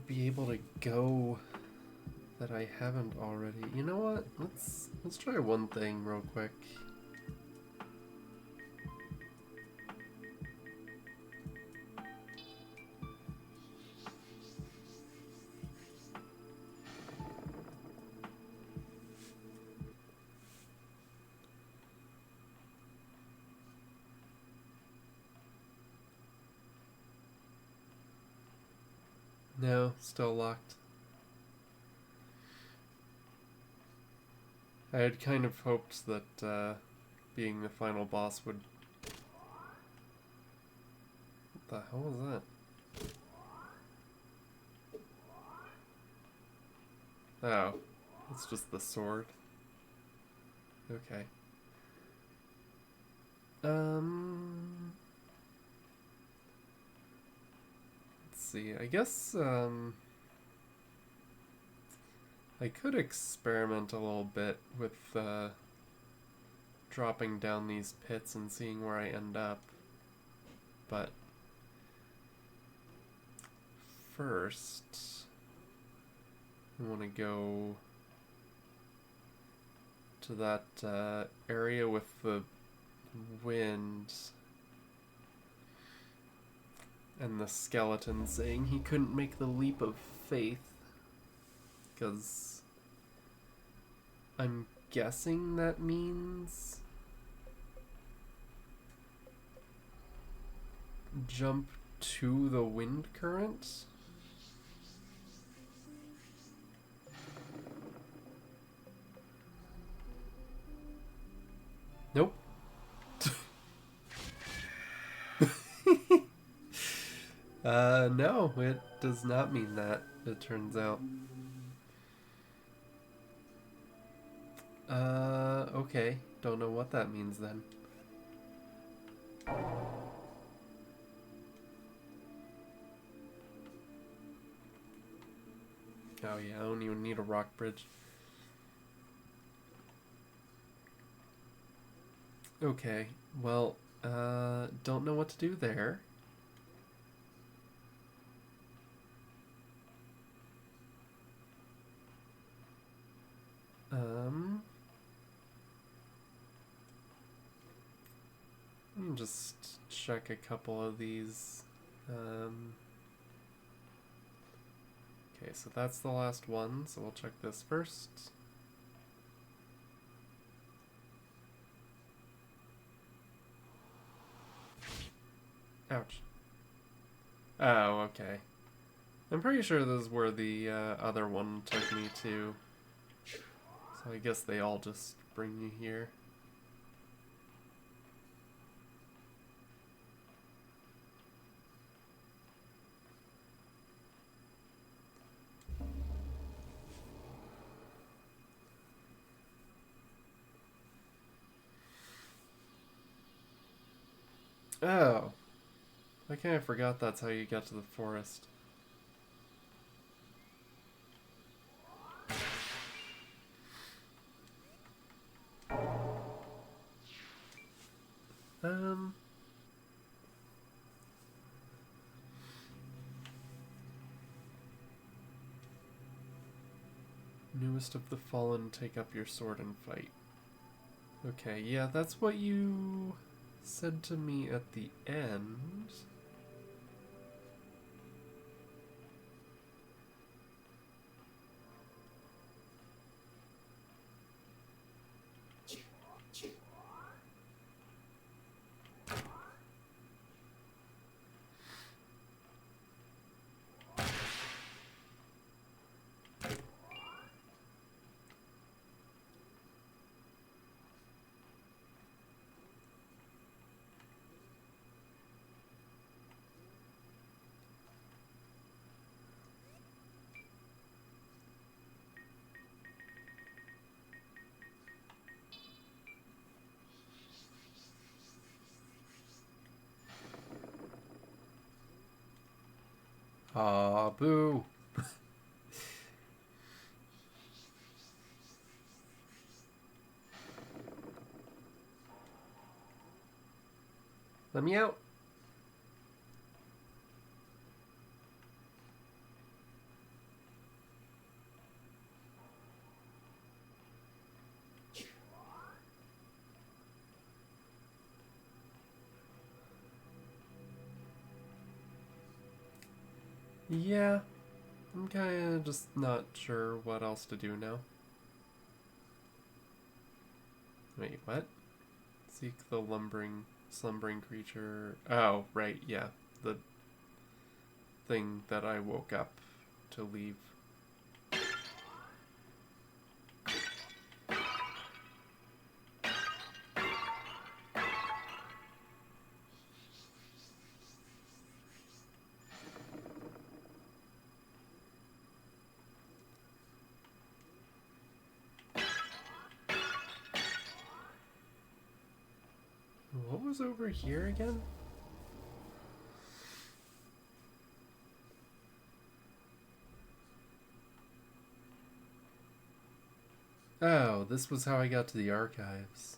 Speaker 1: be able to go that I haven't already. You know what? Let's try one thing real quick. No, still locked. I had kind of hoped that being the final boss would... What the hell was that? Oh, it's just the sword. Okay. Let's see, I guess, I could experiment a little bit with, dropping down these pits and seeing where I end up. But first, I want to go to that area with the wind and the skeleton saying he couldn't make the leap of faith because I'm guessing that means jump to the wind current. Nope. No, it does not mean that, it turns out. Okay. Don't know what that means then. Oh yeah, I don't even need a rock bridge. Okay, well, don't know what to do there. Um, let me just check a couple of these. Okay, so that's the last one, so we'll check this first. Ouch. Oh, okay. I'm pretty sure this is where the other one took me to. So I guess they all just bring you here. Oh. I kind of forgot that's how you get to the forest. Um... Newest of the fallen, take up your sword and fight. Okay, yeah, that's what you said to me at the end. Aw, boo. Let me out. Yeah, I'm kinda just not sure what else to do now. Wait, what? Seek the slumbering creature. Oh, right, yeah. The thing that I woke up to leave. What was over here again? Oh, this was how I got to the archives.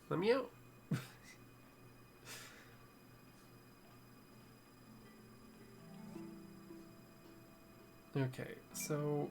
Speaker 1: Let me out. Okay, so...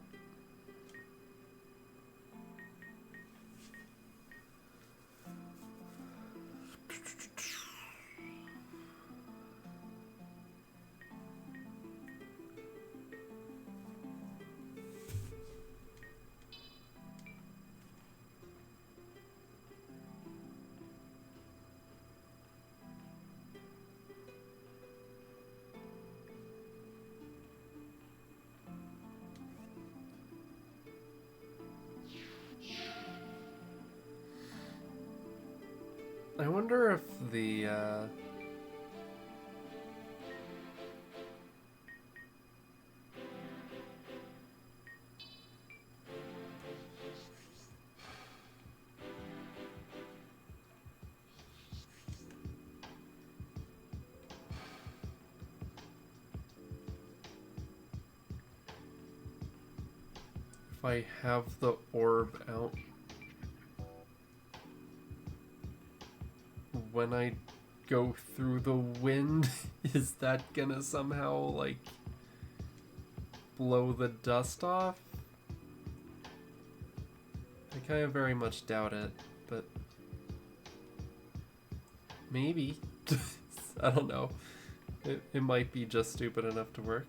Speaker 1: I wonder if the, if I have the orb out when I go through the wind, is that gonna somehow, like, blow the dust off? I kind of very much doubt it, but maybe. I don't know. It might be just stupid enough to work.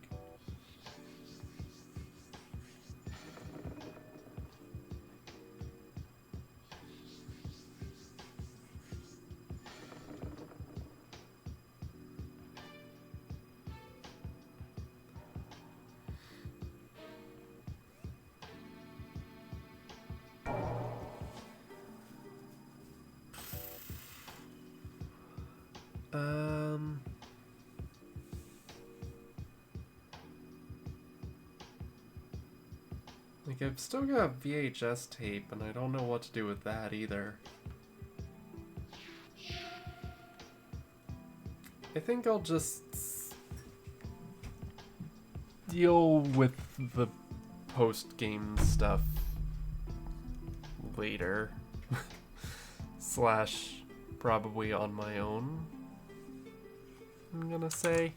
Speaker 1: Like, I've still got VHS tape, and I don't know what to do with that either. I think I'll just deal with the post-game stuff later. Slash, probably on my own, I'm gonna say.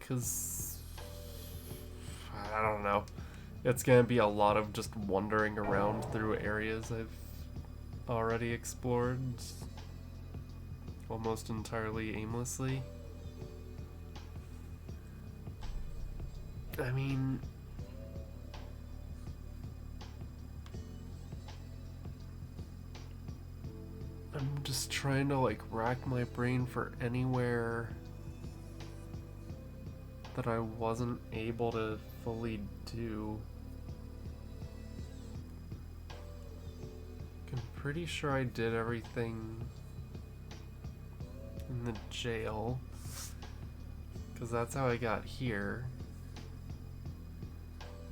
Speaker 1: Cause I don't know. It's gonna be a lot of just wandering around through areas I've already explored almost entirely aimlessly. I mean, I'm just trying to, like, rack my brain for anywhere that I wasn't able to fully do. I'm pretty sure I did everything in the jail, because that's how I got here.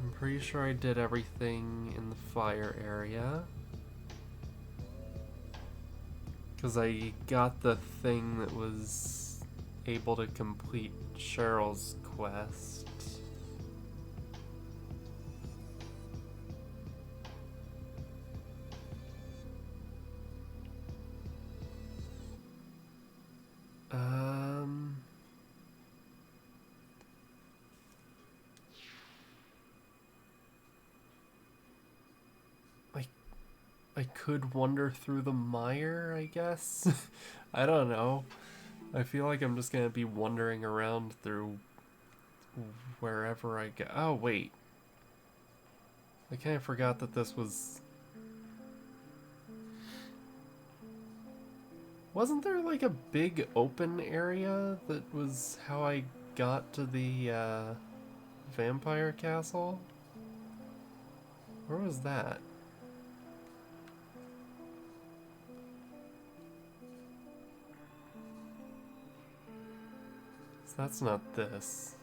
Speaker 1: I'm pretty sure I did everything in the fire area, because I got the thing that was able to complete Cheryl's quest. I could wander through the mire, I guess. I don't know. I feel like I'm just gonna be wandering around through wherever I go. Oh, wait. I kind of forgot that this was... Wasn't there like a big open area that was how I got to the vampire castle? Where was that? So that's not this.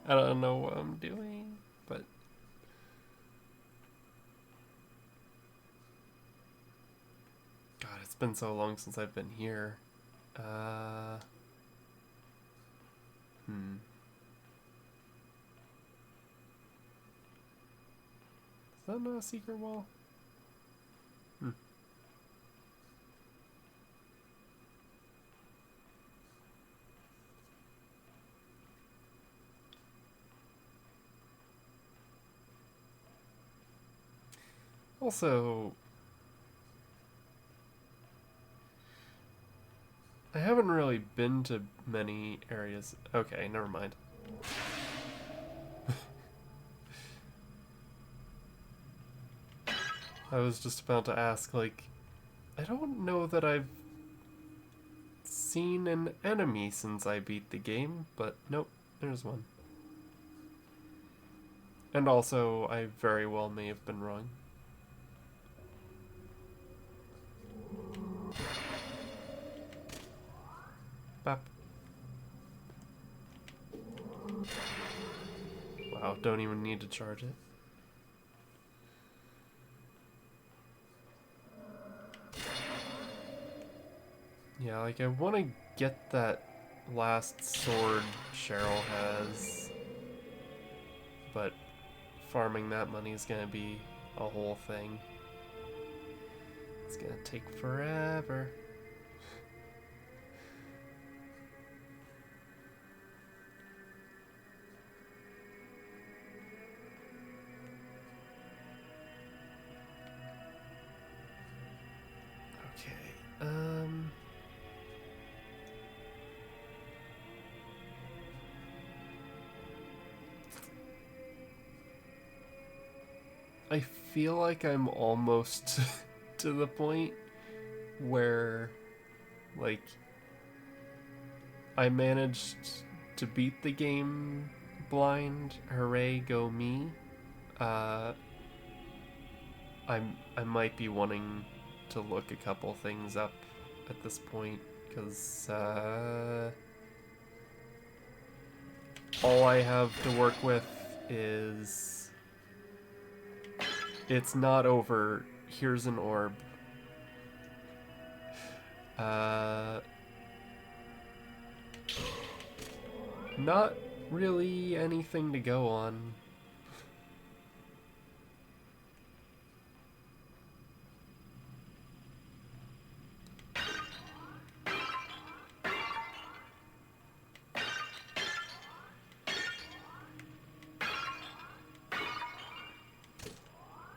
Speaker 1: I don't know what I'm doing, but God, it's been so long since I've been here. Is that not a secret wall? Also, I haven't really been to many areas. Okay, never mind. I was just about to ask, like, I don't know that I've seen an enemy since I beat the game, but nope, there's one. And also, I very well may have been wrong. Bap. wow, don't even need to charge it. Yeah, like I want to get that last sword Cheryl has, but farming that money is gonna be a whole thing. It's gonna take forever. Okay, I feel like I'm almost to the point where, like, I managed to beat the game blind. Hooray, go me. Uh, I might be wanting to look a couple things up at this point, because all I have to work with is it's not over. Here's an orb. Not really anything to go on.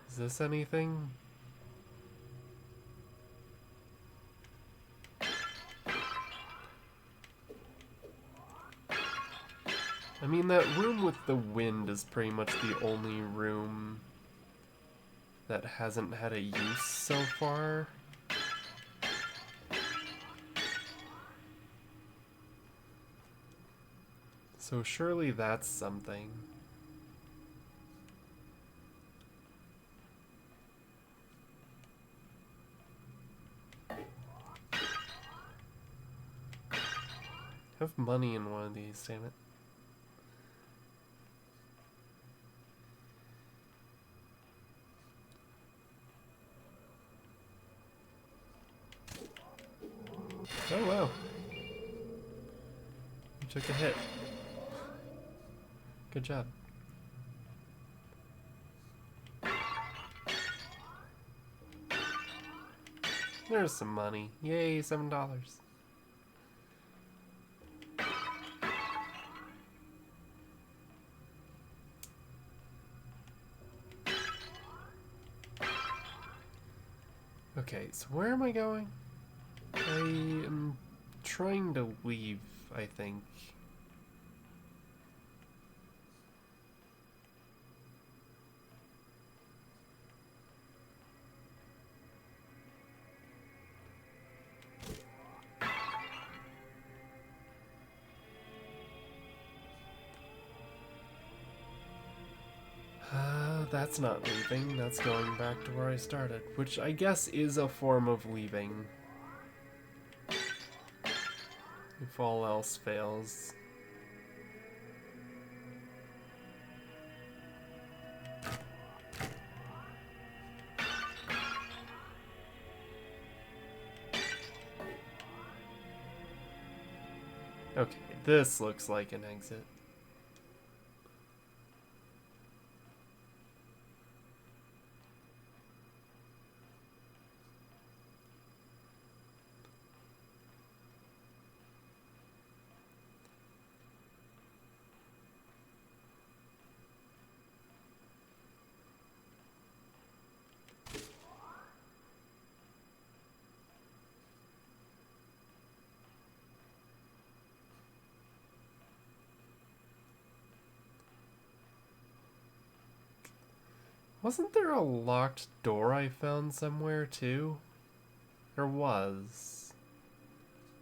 Speaker 1: Is this anything? I mean, that room with the wind is pretty much the only room that hasn't had a use so far. So surely that's something. Have money in one of these, damn it. Oh wow. You took a hit. Good job. There's some money. Yay, $7. Okay, so where am I going? I am trying to leave, I think. That's not leaving, that's going back to where I started, which I guess is a form of leaving. If all else fails. Okay, this looks like an exit. Wasn't there a locked door I found somewhere too? There was.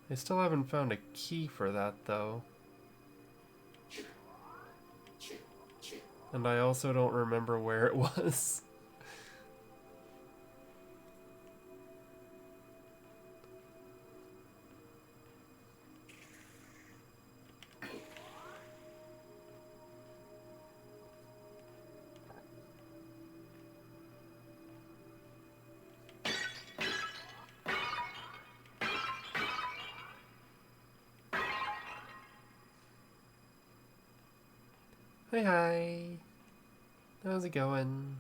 Speaker 1: I still haven't found a key for that though. And I also don't remember where it was. Hi, hi. How's it going?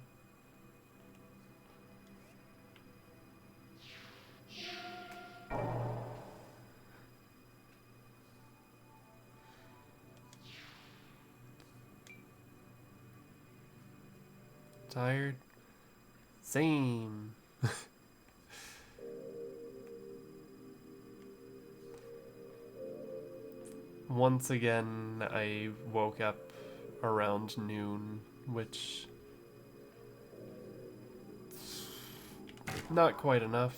Speaker 1: Tired? Same. Once again, I woke up around noon, which not quite enough.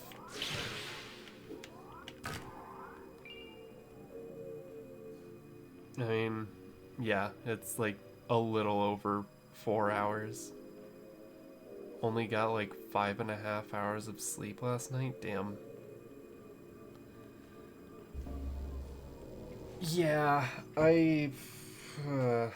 Speaker 1: I mean, yeah, it's like a little over 4 hours. Only got like 5.5 hours of sleep last night. Damn. Yeah, I. Uh,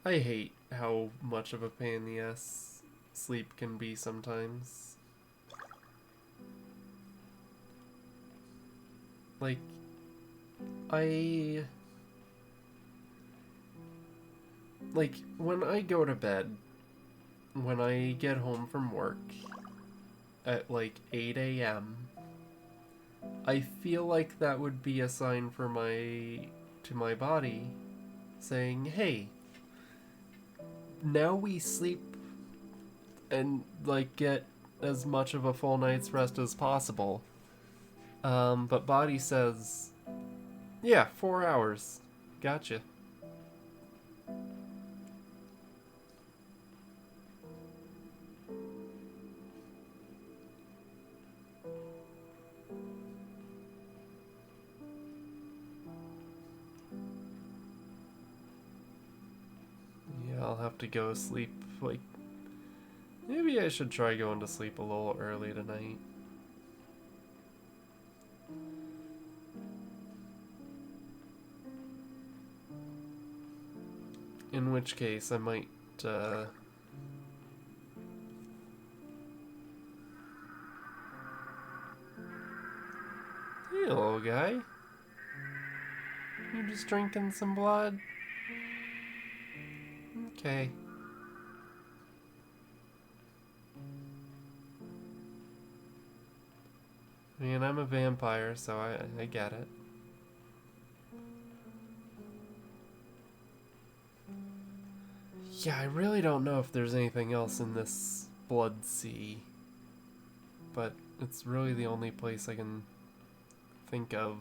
Speaker 1: I hate how much of a pain in the ass sleep can be sometimes. Like, I. Like, when I go to bed, when I get home from work at like 8 a.m., I feel like that would be a sign for my body saying, "Hey, now we sleep and like get as much of a full night's rest as possible." But body says, "Yeah, 4 hours. Gotcha." Yeah, I'll have to go to sleep. Like, maybe I should try going to sleep a little early tonight. In which case, I might, uh... Hey, little guy. You just drinking some blood? Okay. I mean, I'm a vampire, so I get it. Yeah, I really don't know if there's anything else in this blood sea, but it's really the only place I can think of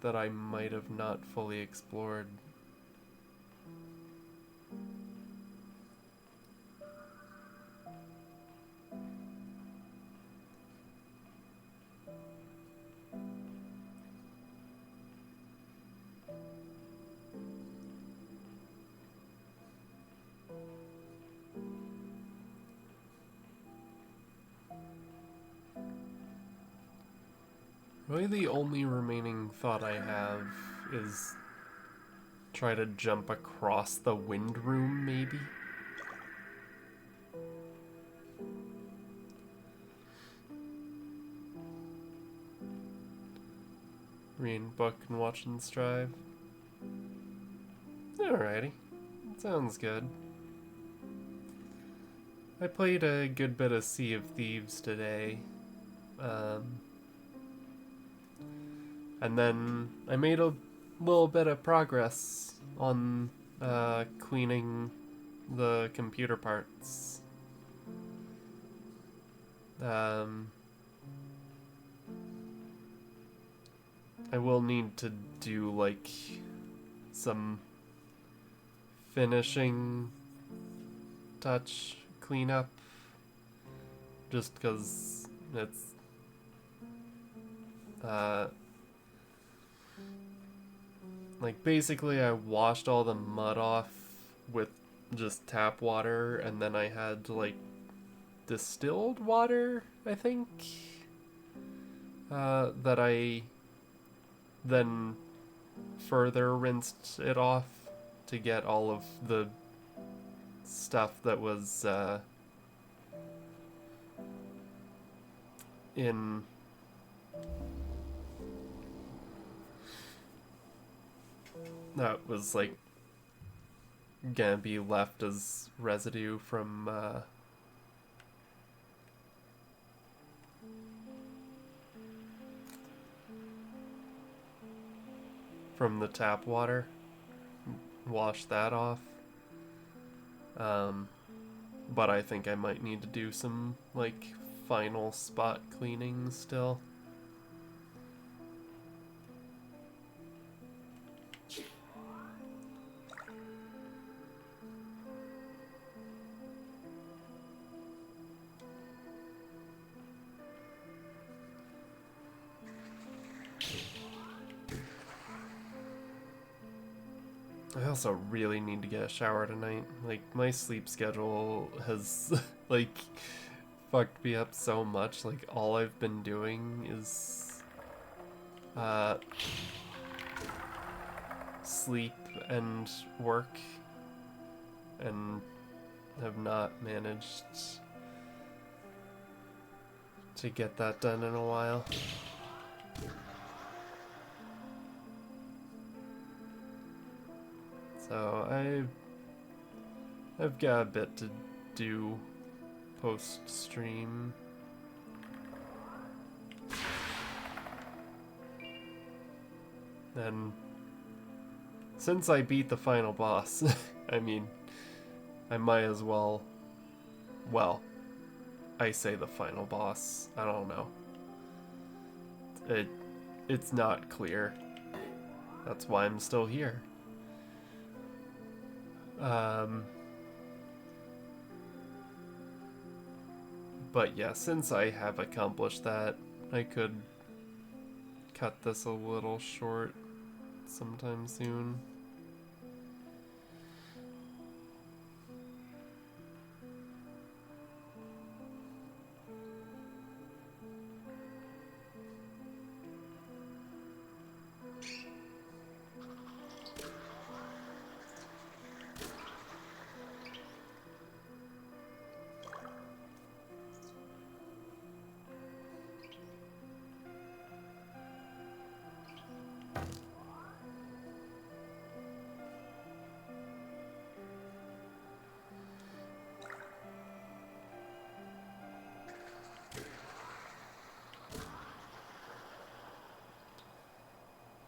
Speaker 1: that I might have not fully explored. Really, the only remaining thought I have is try to jump across the wind room, maybe? Reading book and watching Strive. Alrighty. Sounds good. I played a good bit of Sea of Thieves today. Um, and then I made a little bit of progress on cleaning the computer parts. Um, I will need to do like some finishing touch cleanup just because it's uh, like basically I washed all the mud off with just tap water and then I had like distilled water, I think, that I then further rinsed it off to get all of the stuff that was in that was like gonna be left as residue from the tap water. Wash that off. But I think I might need to do some like final spot cleaning still. I also really need to get a shower tonight. Like, my sleep schedule has, like, fucked me up so much. Like, all I've been doing is, sleep and work, and have not managed to get that done in a while. So I've got a bit to do post stream. And since I beat the final boss, I mean, I might as well, I say the final boss, I don't know. It's not clear. That's why I'm still here. But yeah, since I have accomplished that, I could cut this a little short sometime soon.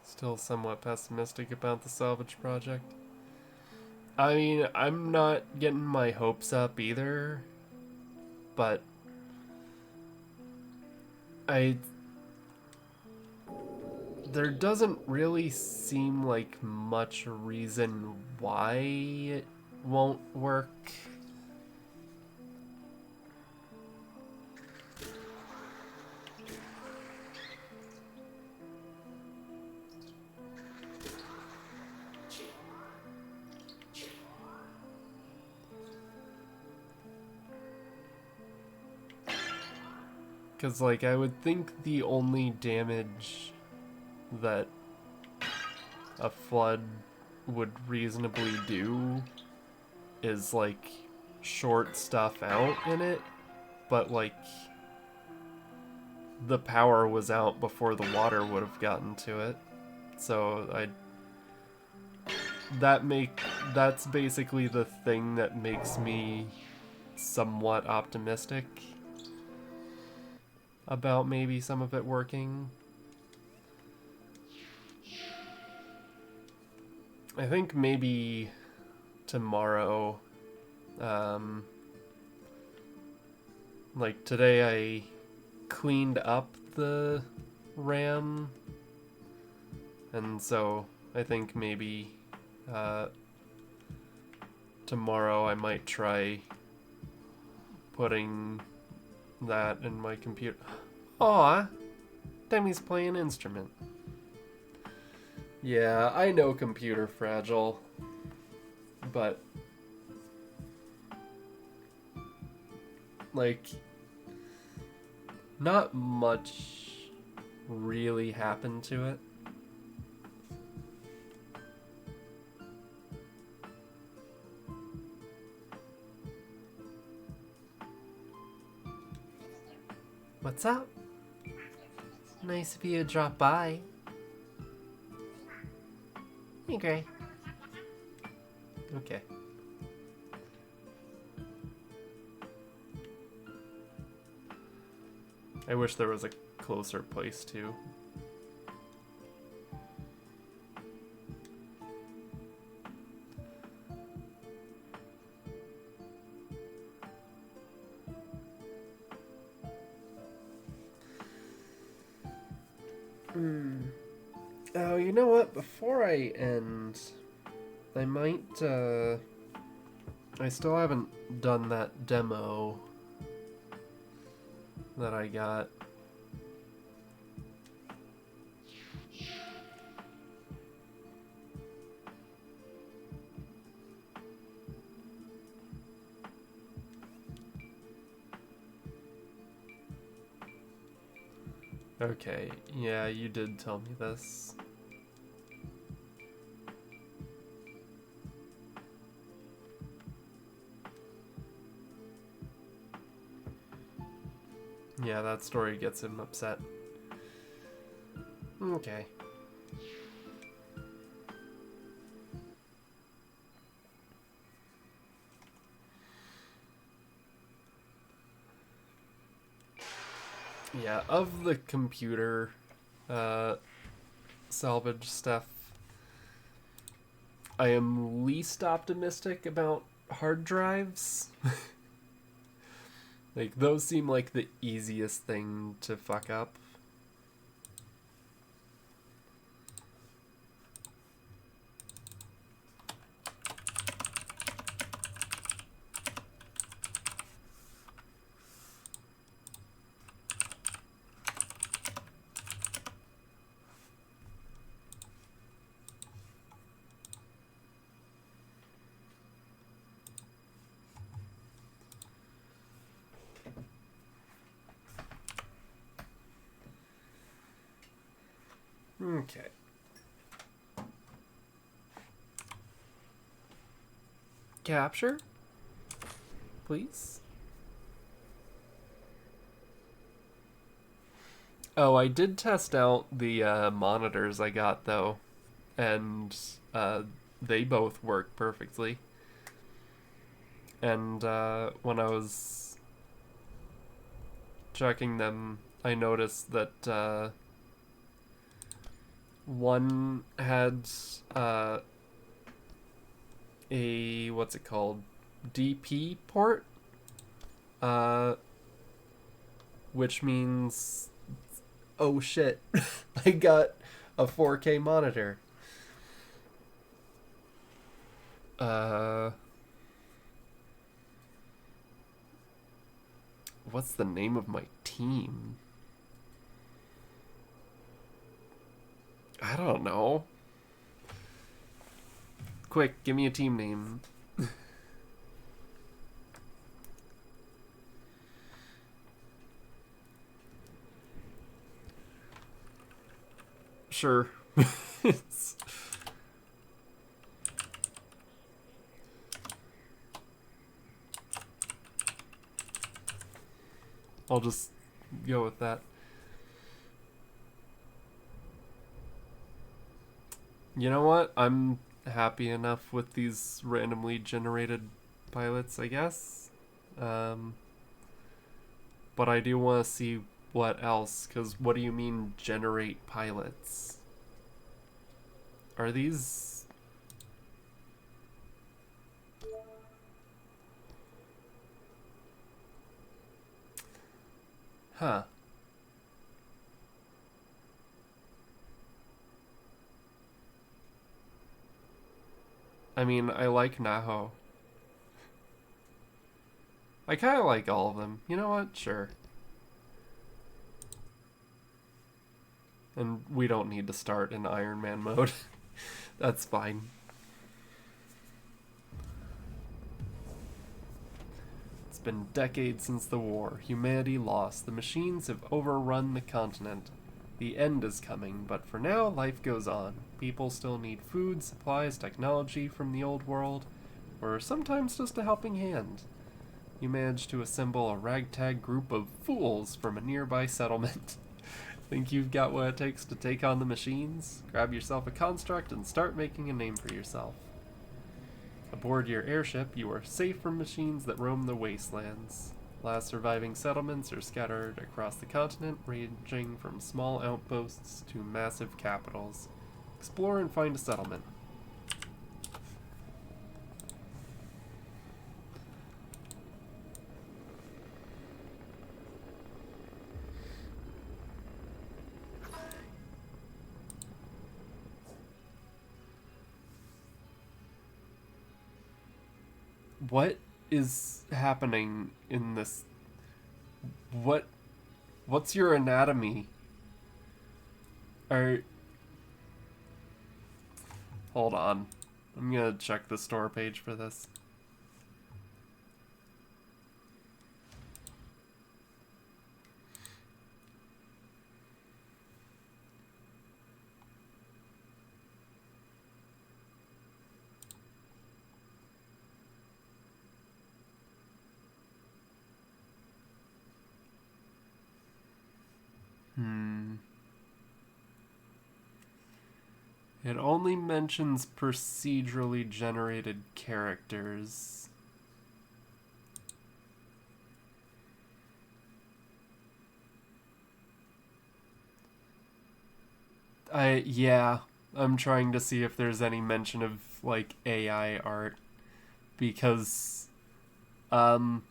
Speaker 1: Still somewhat pessimistic about the salvage project. I mean, I'm not getting my hopes up either, but there doesn't really seem like much reason why it won't work. Because, like, I would think the only damage that a flood would reasonably do is, like, short stuff out in it. But, like, the power was out before the water would have gotten to it. So, that's basically the thing that makes me somewhat optimistic about maybe some of it working. I think maybe tomorrow, like today I cleaned up the RAM, and so I think maybe tomorrow I might try putting that in my computer. Aw, Demi's playing an instrument. Yeah, I know computer fragile, but like not much really happened to it. What's up? Nice of you to drop by. Hey, Gray. Okay. I wish there was a closer place too. Oh, you know what? Before I end, I might, I still haven't done that demo that I got. Okay, yeah, you did tell me this. Yeah, that story gets him upset. Okay. Yeah, of the computer salvage stuff, I am least optimistic about hard drives. Like, those seem like the easiest thing to fuck up. Okay. Capture? Please? Oh, I did test out the monitors I got, though. And they both work perfectly. And when I was checking them, I noticed that one had a, what's it called, DP port, which means, oh shit, I got a 4K monitor. What's the name of my team? I don't know. Quick, give me a team name. Sure. I'll just go with that. You know what? I'm happy enough with these randomly generated pilots, I guess. But I do want to see what else, because what do you mean generate pilots? Are these... Huh. I mean, I like Naho. I kind of like all of them. You know what? Sure. And we don't need to start in Iron Man mode. That's fine. It's been decades since the war. Humanity lost. The machines have overrun the continent. The end is coming, but for now, life goes on. People still need food, supplies, technology from the old world, or sometimes just a helping hand. You manage to assemble a ragtag group of fools from a nearby settlement. Think you've got what it takes to take on the machines? Grab yourself a construct and start making a name for yourself. Aboard your airship, you are safe from machines that roam the wastelands. Last surviving settlements are scattered across the continent, ranging from small outposts to massive capitals. Explore and find a settlement. What is happening in this? What's your anatomy? Are Hold on. I'm gonna check the store page for this. It only mentions procedurally generated characters. Yeah, I'm trying to see if there's any mention of like AI art because um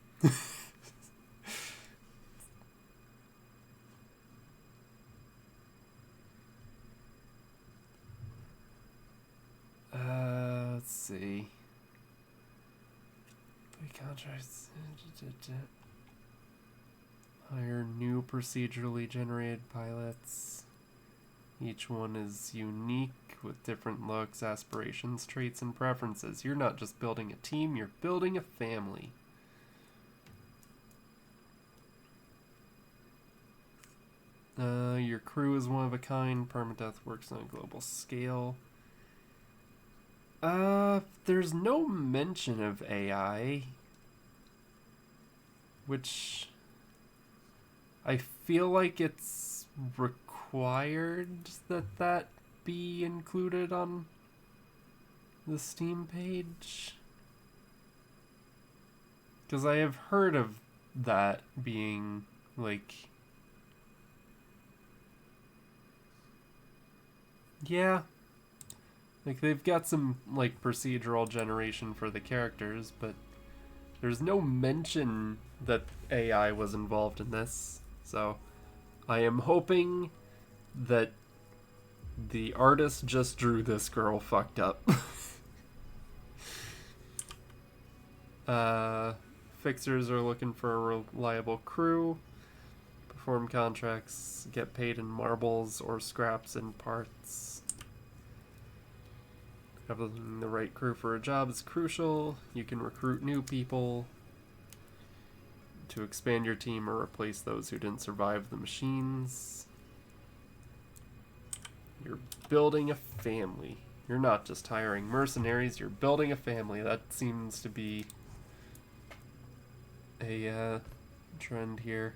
Speaker 1: let's see. Contracts. Hire new procedurally generated pilots. Each one is unique with different looks, aspirations, traits, and preferences. You're not just building a team, you're building a family. Your crew is one of a kind. Permadeath works on a global scale. There's no mention of AI, which I feel like it's required that be included on the Steam page. Because I have heard of that being, like... Yeah. Like, they've got some, like, procedural generation for the characters, but there's no mention that AI was involved in this. So, I am hoping that the artist just drew this girl fucked up. Fixers are looking for a reliable crew. Perform contracts, get paid in marbles or scraps and parts. Having the right crew for a job is crucial. You can recruit new people to expand your team or replace those who didn't survive the machines. You're building a family. You're not just hiring mercenaries, you're building a family. That seems to be a trend here.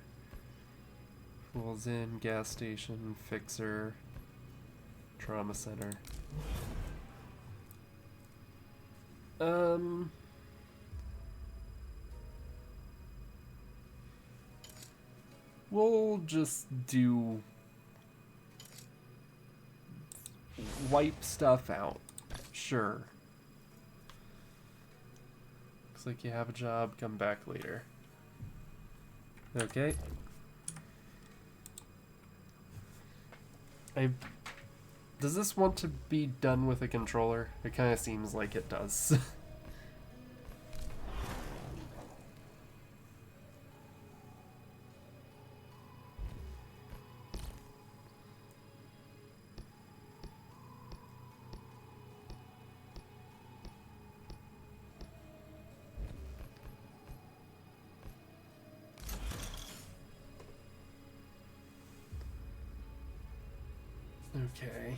Speaker 1: Falls in, gas station, fixer, trauma center. We'll just do wipe stuff out. Sure. Looks like you have a job, come back later. Okay. Does this want to be done with a controller? It kind of seems like it does. Okay.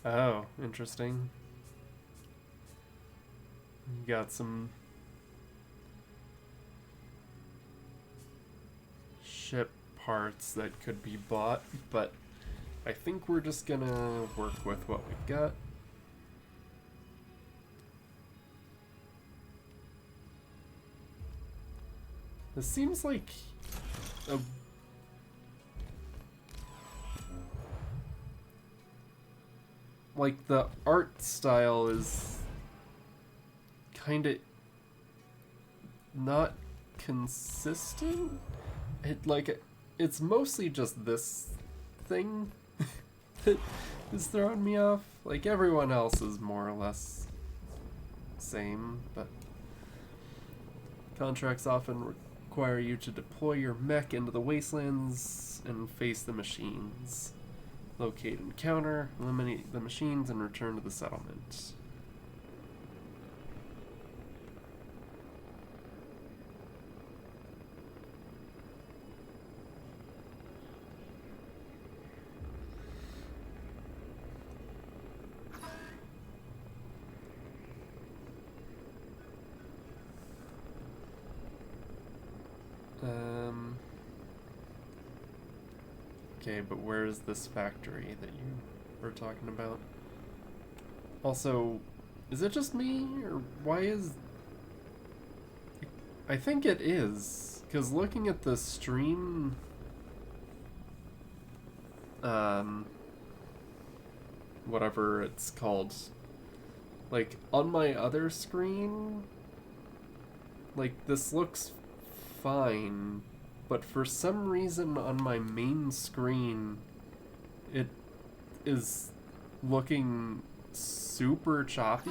Speaker 1: Oh, interesting. You got some ship parts that could be bought, but I think we're just gonna work with what we've got. This seems like a... Like, the art style is kind of not consistent. It's mostly just this thing that is throwing me off. Like, everyone else is more or less same, but contracts often require you to deploy your mech into the wastelands and face the machines. Locate and counter, eliminate the machines, and return to the settlement. Okay, but where is this factory that you were talking about? Also, is it just me, or why is... I think it is, because looking at the stream... whatever it's called. Like, on my other screen... Like, this looks fine, but for some reason on my main screen, it is looking super choppy.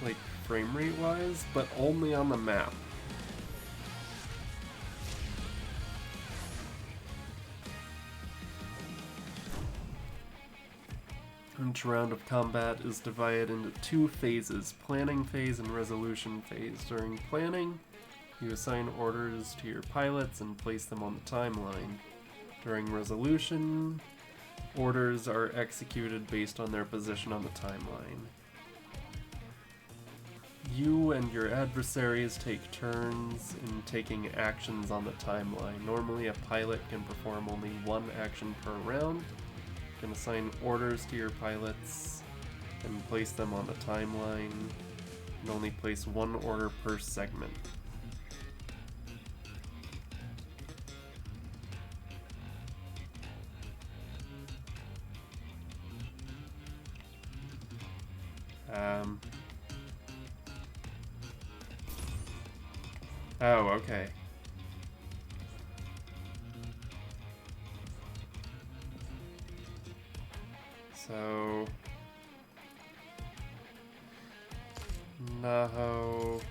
Speaker 1: Like, frame rate wise, but only on the map. Each round of combat is divided into 2 phases, planning phase and resolution phase. During planning, you assign orders to your pilots and place them on the timeline. During resolution, orders are executed based on their position on the timeline. You and your adversaries take turns in taking actions on the timeline. Normally, a pilot can perform only 1 action per round. You can assign orders to your pilots and place them on the timeline, and only place 1 order per segment. Oh, okay. So... No.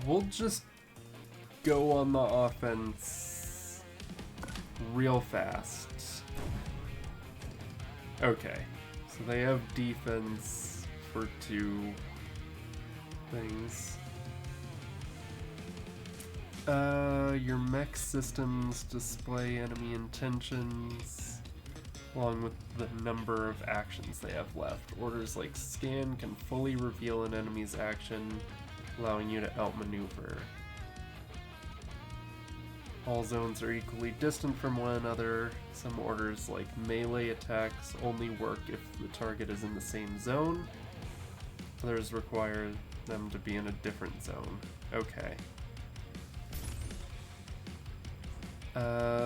Speaker 1: We'll just go on the offense real fast. Okay, so they have defense for 2 things. Your mech systems display enemy intentions along with the number of actions they have left. Orders like scan can fully reveal an enemy's action, allowing you to outmaneuver. All zones are equally distant from one another. Some orders like melee attacks only work if the target is in the same zone. Others require them to be in a different zone. Okay.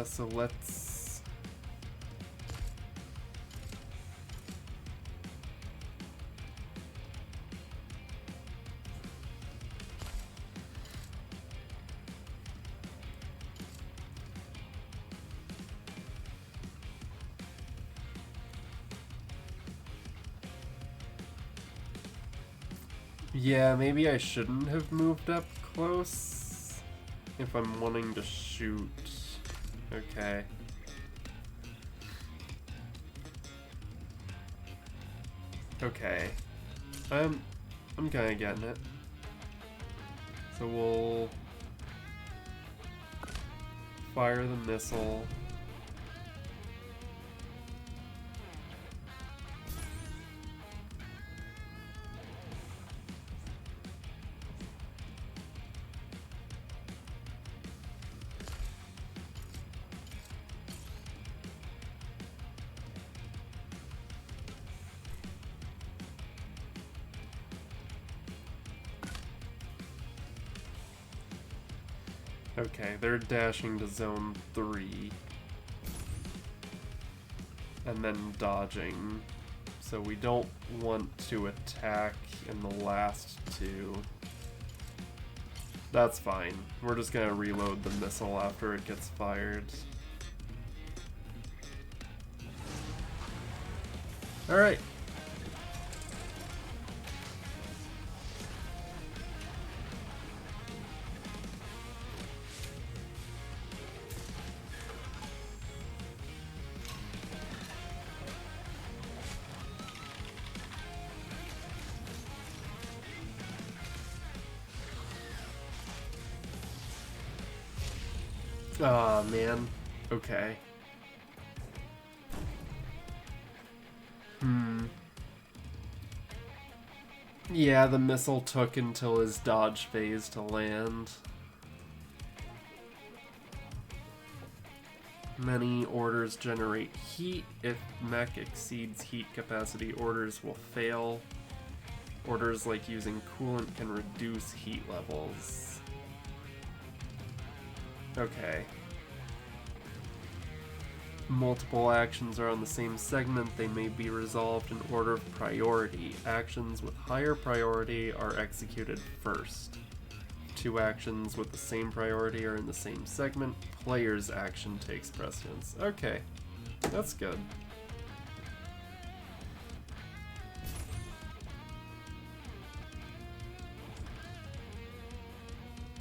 Speaker 1: So let's... Yeah, maybe I shouldn't have moved up close if I'm wanting to shoot. Okay. Okay. I'm kind of getting it. So we'll fire the missile. Okay, they're dashing to zone 3. And then dodging. So we don't want to attack in the last 2. That's fine. We're just gonna reload the missile after it gets fired. Alright. Aw, man. Okay. Yeah, the missile took until his dodge phase to land. Many orders generate heat. If mech exceeds heat capacity, orders will fail. Orders like using coolant can reduce heat levels. Okay. Multiple actions are on the same segment. They may be resolved in order of priority. Actions with higher priority are executed first. 2 actions with the same priority are in the same segment. Player's action takes precedence. Okay, that's good.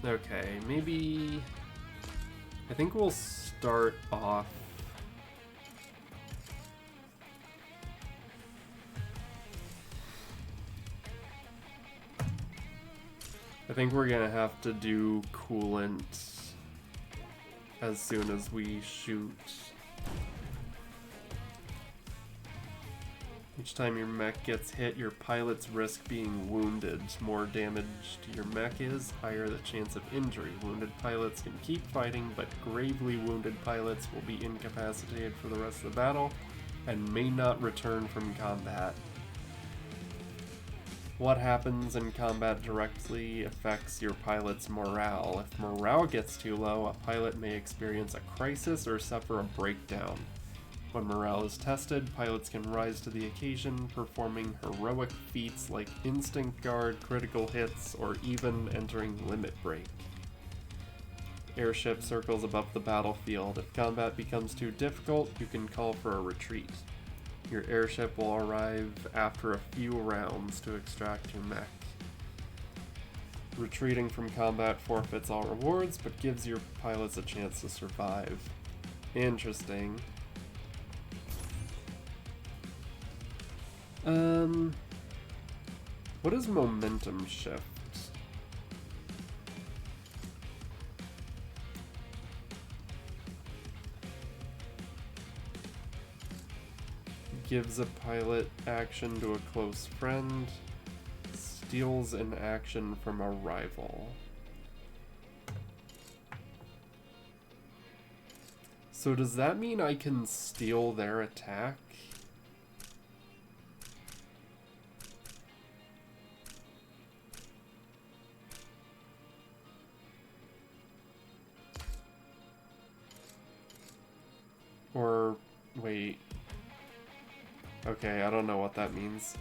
Speaker 1: Okay, maybe... I think we'll start off... I think we're gonna have to do coolant as soon as we shoot. Each time your mech gets hit, your pilots risk being wounded. More damaged your mech is, higher the chance of injury. Wounded pilots can keep fighting, but gravely wounded pilots will be incapacitated for the rest of the battle and may not return from combat. What happens in combat directly affects your pilot's morale. If morale gets too low, a pilot may experience a crisis or suffer a breakdown. When morale is tested, pilots can rise to the occasion, performing heroic feats like instinct guard, critical hits, or even entering limit break. Airship circles above the battlefield. If combat becomes too difficult, you can call for a retreat. Your airship will arrive after a few rounds to extract your mech. Retreating from combat forfeits all rewards, but gives your pilots a chance to survive. Interesting. What is momentum shift? Gives a pilot action to a close friend. Steals an action from a rival. So does that mean I can steal their attack? Or, wait. Okay, I don't know what that means.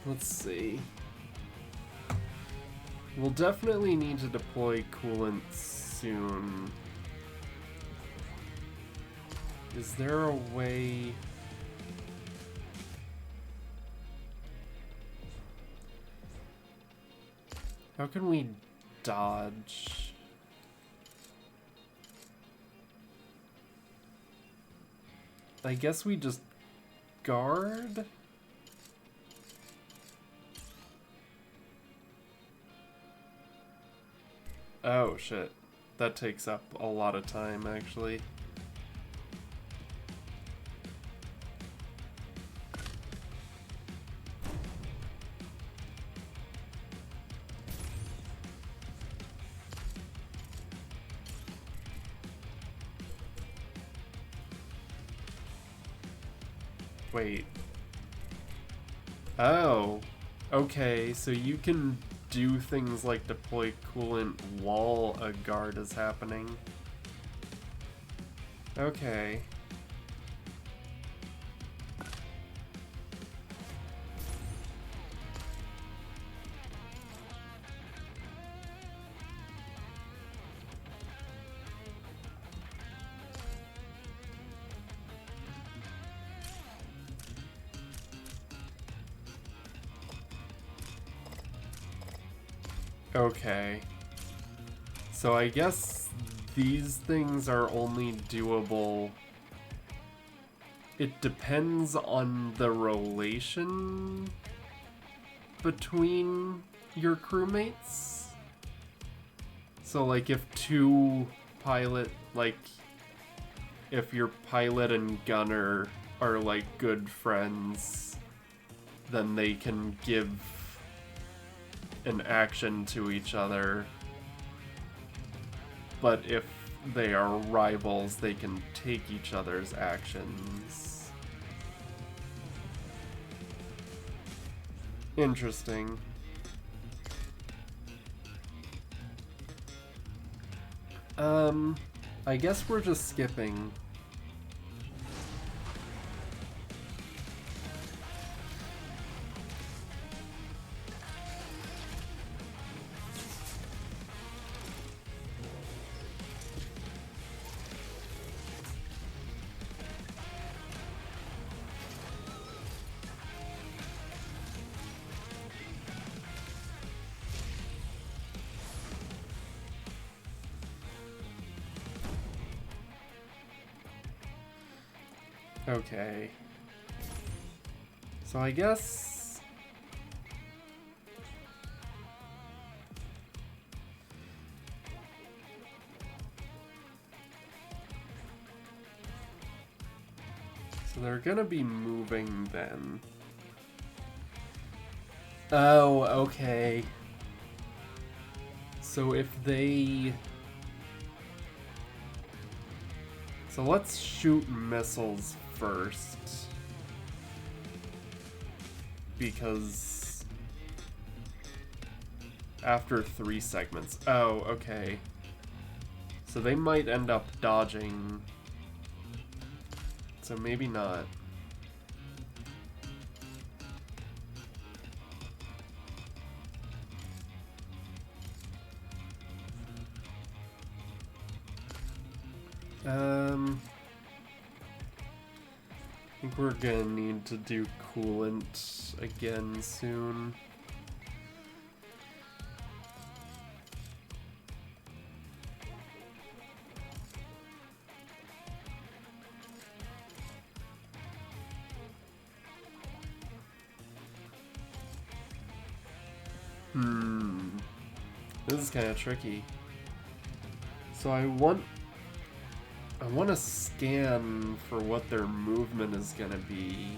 Speaker 1: Let's see. We'll definitely need to deploy coolant soon. Is there a way... How can we dodge? I guess we just guard? Oh shit. That takes up a lot of time, actually. Wait. Oh. Okay, so you can do things like deploy coolant while a guard is happening. Okay. Okay. So I guess these things are only doable. It depends on the relation between your crewmates. So like if if your pilot and gunner are like good friends, then they can give an action to each other. But if they are rivals, they can take each other's actions. Interesting. I guess we're just skipping. Okay. So I guess... So they're gonna be moving then. Oh, okay. So if they... So let's shoot missiles first. Because... After 3 segments. Oh, okay. So they might end up dodging. So maybe not. I think we're gonna need to do coolant again soon. This is kind of tricky. So I want to scan for what their movement is gonna be.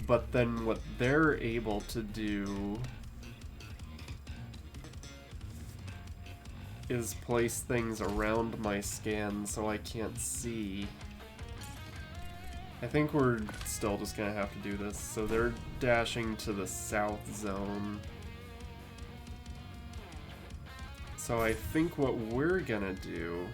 Speaker 1: But then what they're able to do is place things around my scan so I can't see. I think we're still just gonna have to do this. So they're dashing to the south zone. So I think what we're gonna do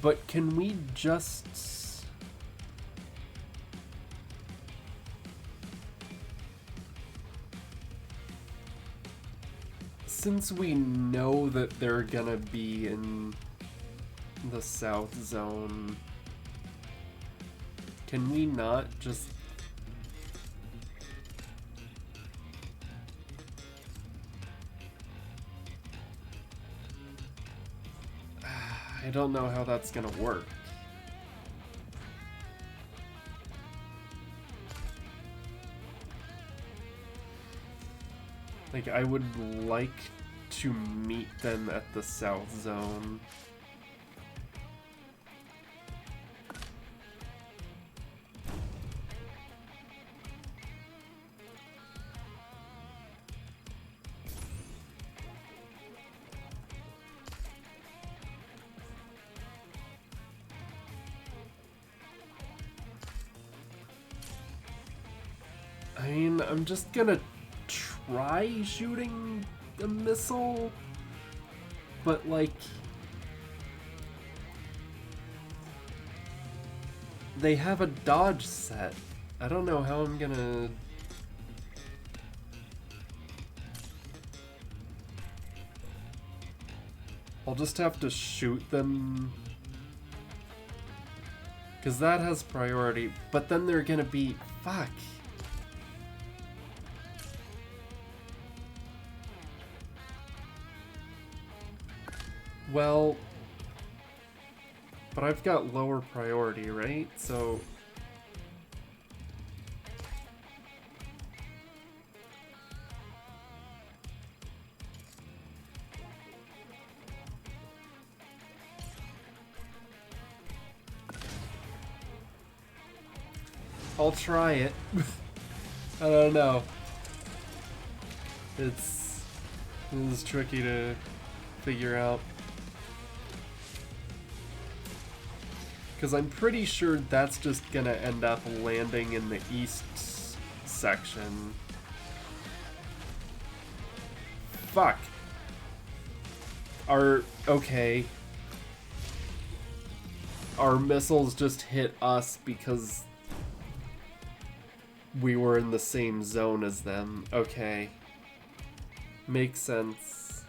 Speaker 1: but can we just... Since we know that they're gonna be in the south zone, can we not just... I don't know how that's gonna work. Like, I would like to meet them at the south zone. I mean, I'm just gonna try shooting a missile, but like, they have a dodge set. I don't know how I'm gonna... I'll just have to shoot them, because that has priority, but then they're gonna be... Fuck. Well, but I've got lower priority, right? So... I'll try it. I don't know. It is tricky to figure out. Because I'm pretty sure that's just gonna end up landing in the east section. Fuck. Okay. Our missiles just hit us because we were in the same zone as them. Okay. Makes sense.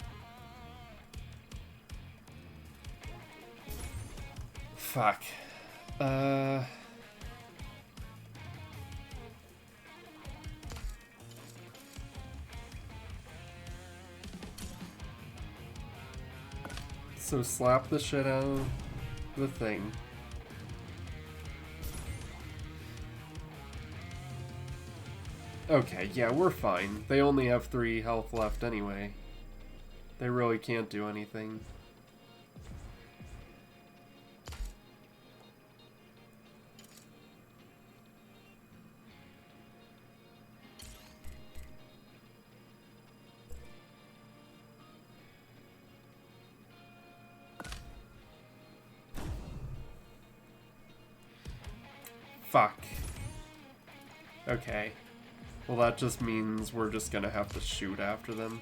Speaker 1: Fuck. So slap the shit out of the thing. Okay, yeah, we're fine. They only have 3 health left anyway. They really can't do anything. Fuck. Okay. Well, that just means we're just gonna have to shoot after them.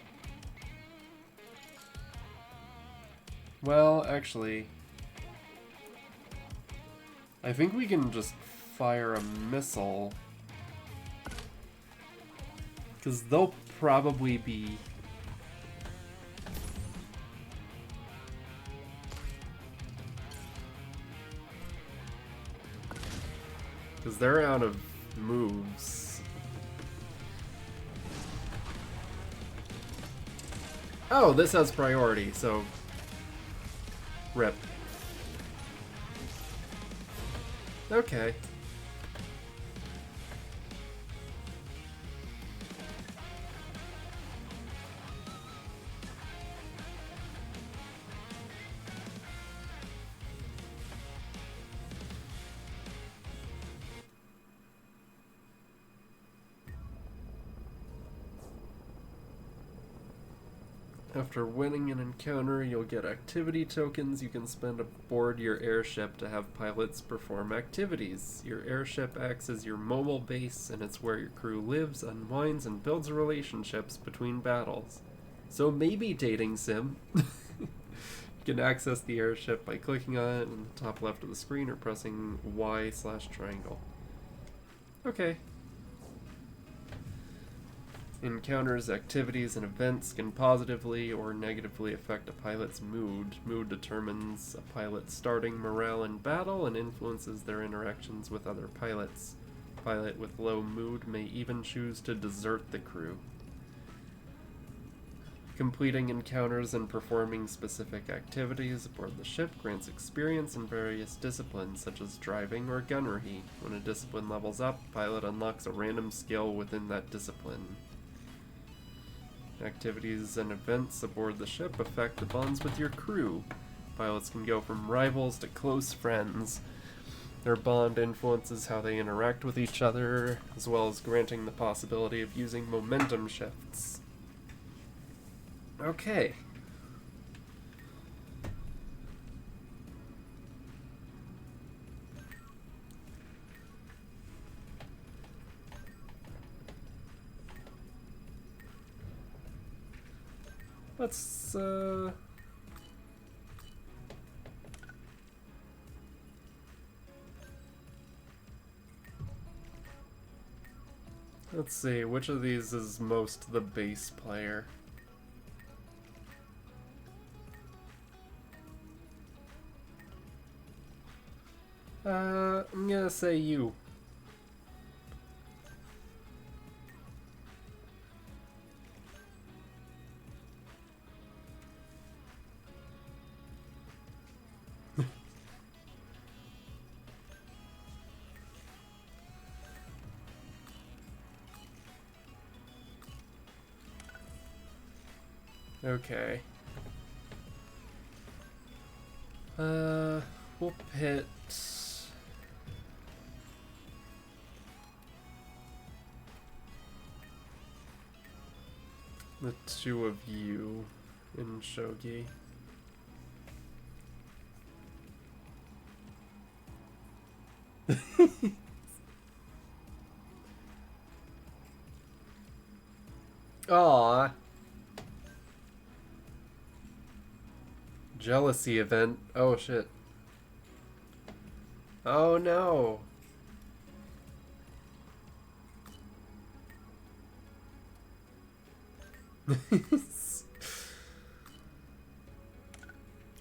Speaker 1: Well, actually... I think we can just fire a missile. Because they'll probably be... Because they're out of moves. Oh, this has priority, so... Rip. Okay. After winning an encounter, you'll get activity tokens you can spend aboard your airship to have pilots perform activities. Your airship acts as your mobile base, and it's where your crew lives, unwinds, and builds relationships between battles. So maybe dating sim. You can access the airship by clicking on it in the top left of the screen or pressing Y/triangle. Okay. Encounters, activities, and events can positively or negatively affect a pilot's mood. Mood determines a pilot's starting morale in battle and influences their interactions with other pilots. A pilot with low mood may even choose to desert the crew. Completing encounters and performing specific activities aboard the ship grants experience in various disciplines, such as driving or gunnery. When a discipline levels up, a pilot unlocks a random skill within that discipline. Activities and events aboard the ship affect the bonds with your crew. Pilots can go from rivals to close friends. Their bond influences how they interact with each other, as well as granting the possibility of using momentum shifts. Okay. Let's let's see, which of these is most the bass player? I'm gonna say you. Okay. We'll pit the two of you in shogi. Aww. Jealousy event. Oh shit. Oh no.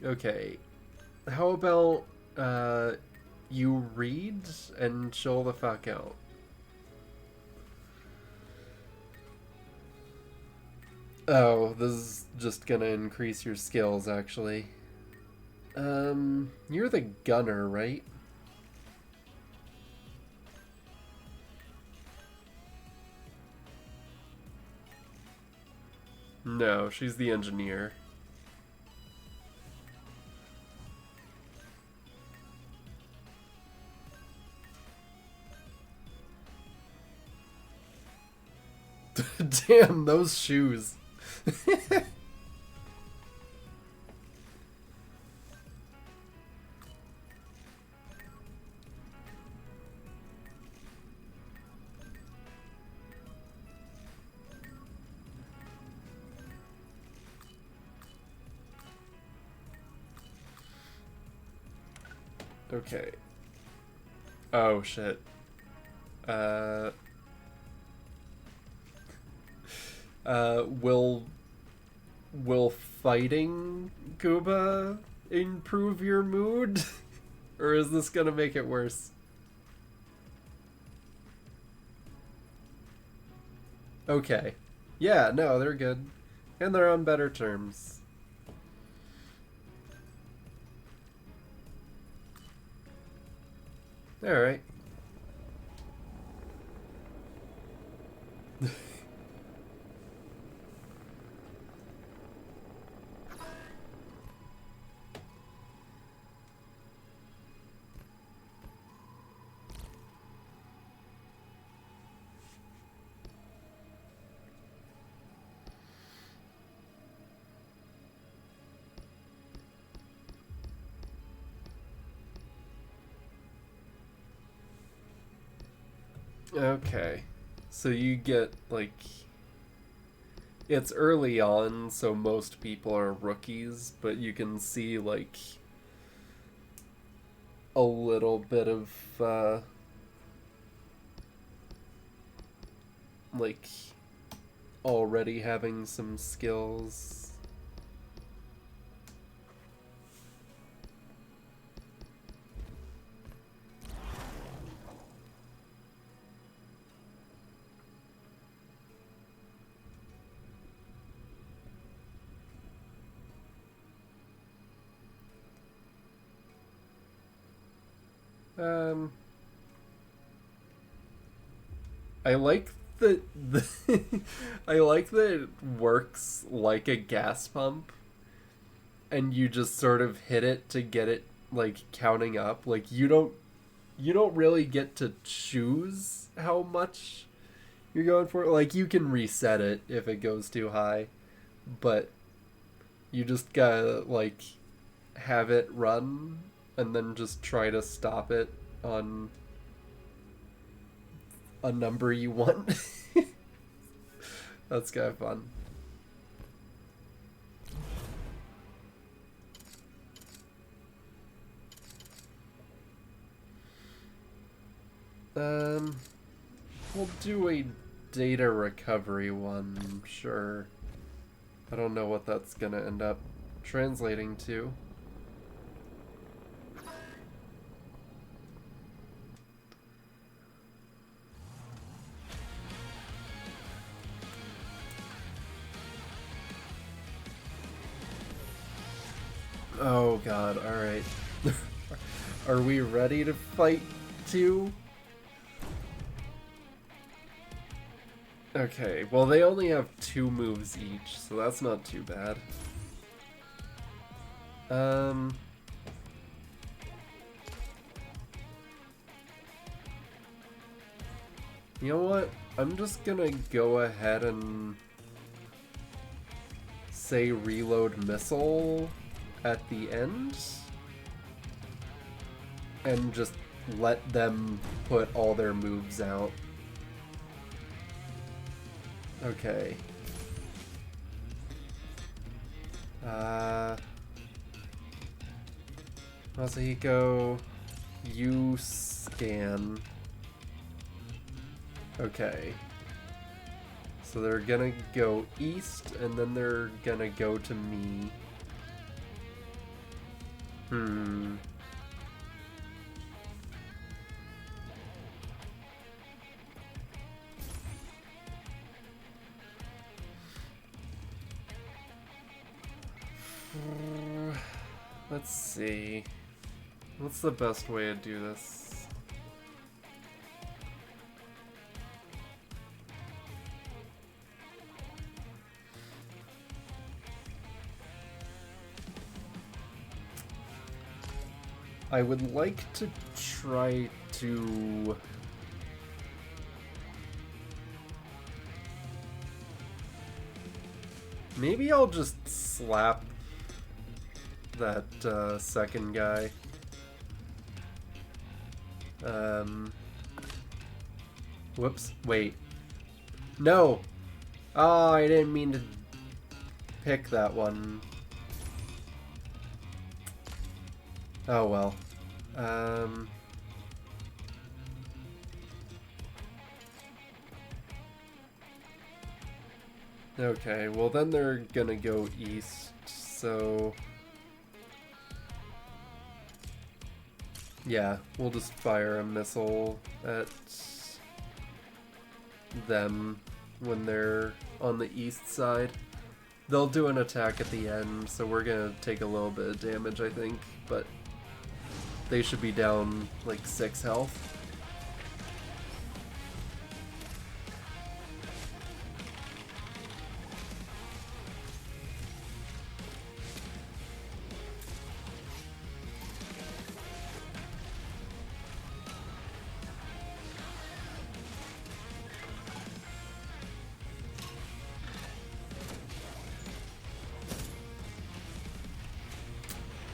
Speaker 1: Okay. How about you read and chill the fuck out? Oh, this is just gonna increase your skills, actually. You're the gunner, right? No, she's the engineer. Damn, those shoes. Okay. Oh shit. Uh will fighting Kuba improve your mood? Or is this gonna make it worse? Okay. Yeah, no, they're good. And they're on better terms. Alright. Okay. So you get, like... It's early on, so most people are rookies, but you can see, like... a little bit of, like... already having some skills. I like that I like that it works like a gas pump, and you just sort of hit it to get it like counting up. Like you don't really get to choose how much you're going for. Like you can reset it if it goes too high, but you just gotta like have it run and then just try to stop it on a number you want. That's kind of fun. Um, we'll do a data recovery one, sure. I don't know what that's gonna end up translating to. Oh god, alright. Are we ready to fight too? Okay, well they only have 2 moves each, so that's not too bad. You know what? I'm just gonna go ahead and say reload missile at the end and just let them put all their moves out. Okay. Masahiko, you scan. Okay. So they're gonna go east, and then they're gonna go to me. Let's see. What's the best way to do this? I would like to try to... Maybe I'll just slap that second guy. Whoops, wait. No! Oh, I didn't mean to pick that one. Oh well. Okay, well then they're gonna go east, so... Yeah, we'll just fire a missile at them when they're on the east side. They'll do an attack at the end, so we're gonna take a little bit of damage, I think, but they should be down like 6 health.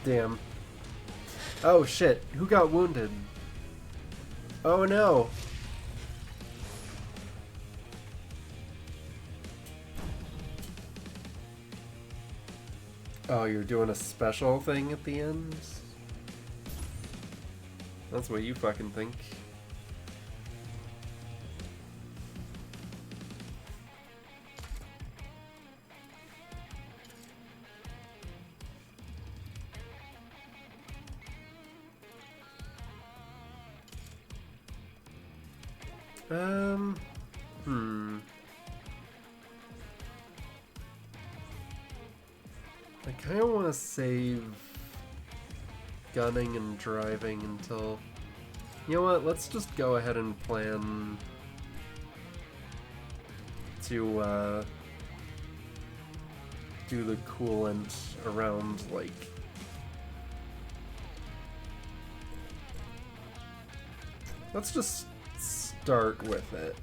Speaker 1: Damn. Oh shit, who got wounded? Oh no! Oh, you're doing a special thing at the end? That's what you fucking think. I kind of want to save gunning and driving until... You know what, let's just go ahead and plan to do the coolant around, like... Let's just start with it.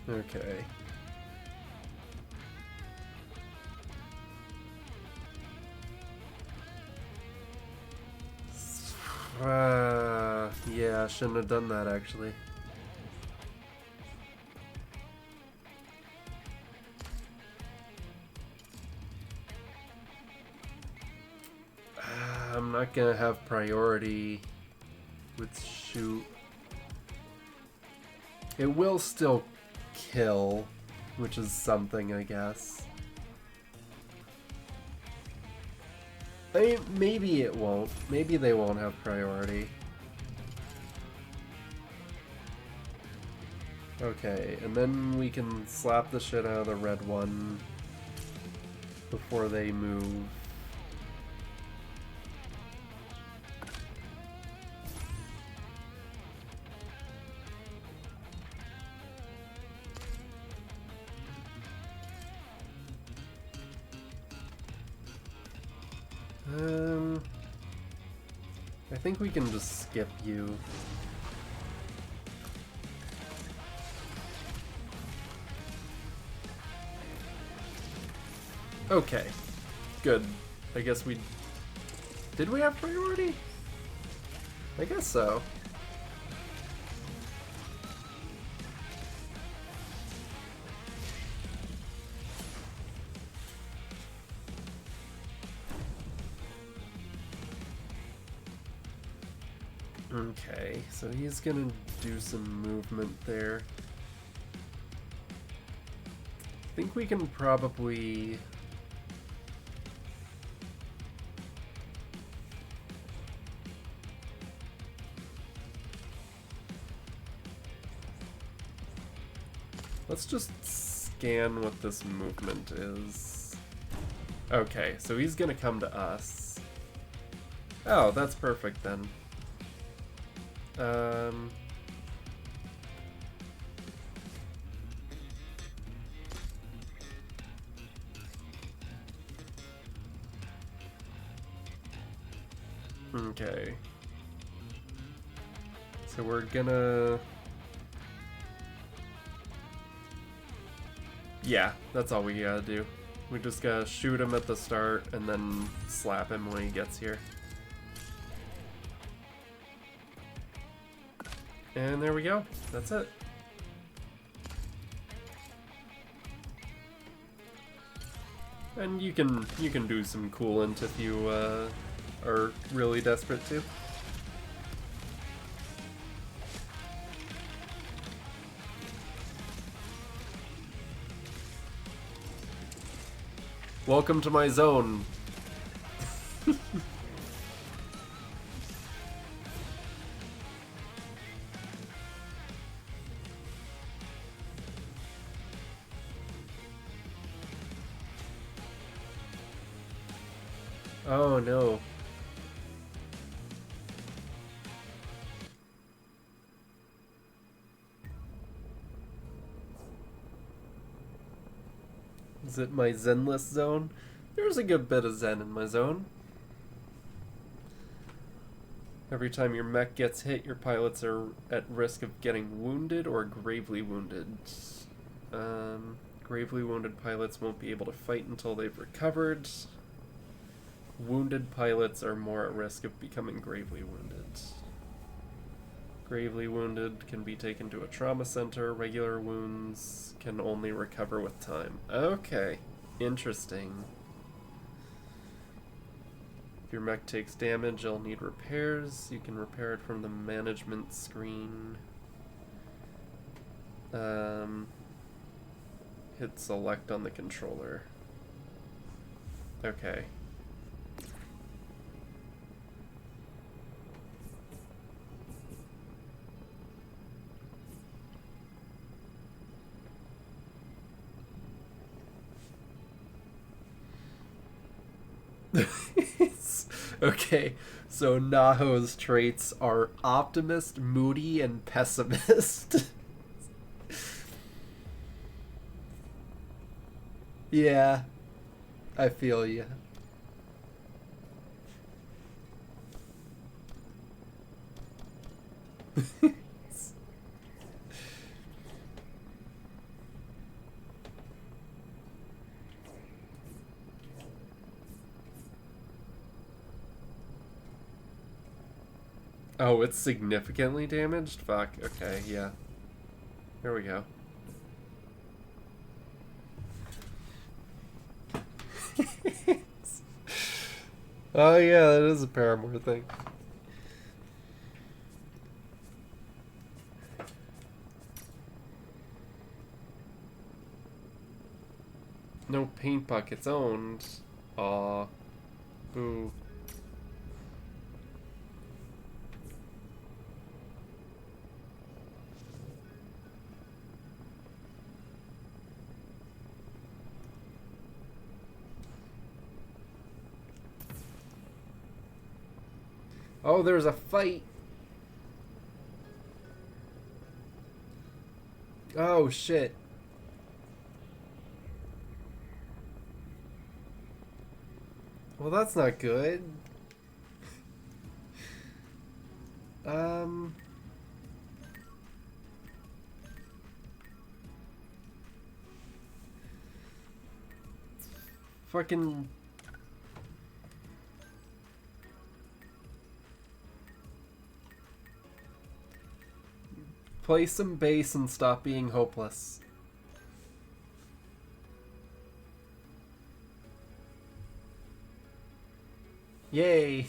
Speaker 1: Okay. Yeah, I shouldn't have done that actually. I'm not not gonna have priority with shoot. It will still kill, which is something, I guess. I mean, maybe it won't. Maybe they won't have priority. Okay, and then we can slap the shit out of the red one before they move. I think we can just skip you. Okay, good. I guess we... Did we have priority? I guess so. Okay, so he's gonna do some movement there. I think we can probably... Let's just scan what this movement is. Okay, so he's gonna come to us. Oh, that's perfect then. Okay. So we're gonna... Yeah, that's all we gotta do. We just gotta shoot him at the start and then slap him when he gets here. And there we go. That's it. And you can do some coolant if you are really desperate to. Welcome to my zone. Oh no. Is it my Zenless zone? There's a good bit of Zen in my zone. Every time your mech gets hit, your pilots are at risk of getting wounded or gravely wounded. Gravely wounded pilots won't be able to fight until they've recovered. Wounded pilots are more at risk of becoming gravely wounded. Gravely wounded can be taken to a trauma center. Regular wounds can only recover with time. Okay, interesting. If your mech takes damage, you'll need repairs. You can repair it from the management screen. Hit select on the controller. Okay. Okay, so Naho's traits are optimist, moody, and pessimist. Yeah, I feel you. Oh, it's significantly damaged? Fuck, okay, yeah. Here we go. Oh yeah, that is a Paramore thing. No paint buckets owned. Aw. Boo. Oh, there's a fight. Oh shit. Well, that's not good. Um... Fucking... Play some bass and stop being hopeless. Yay!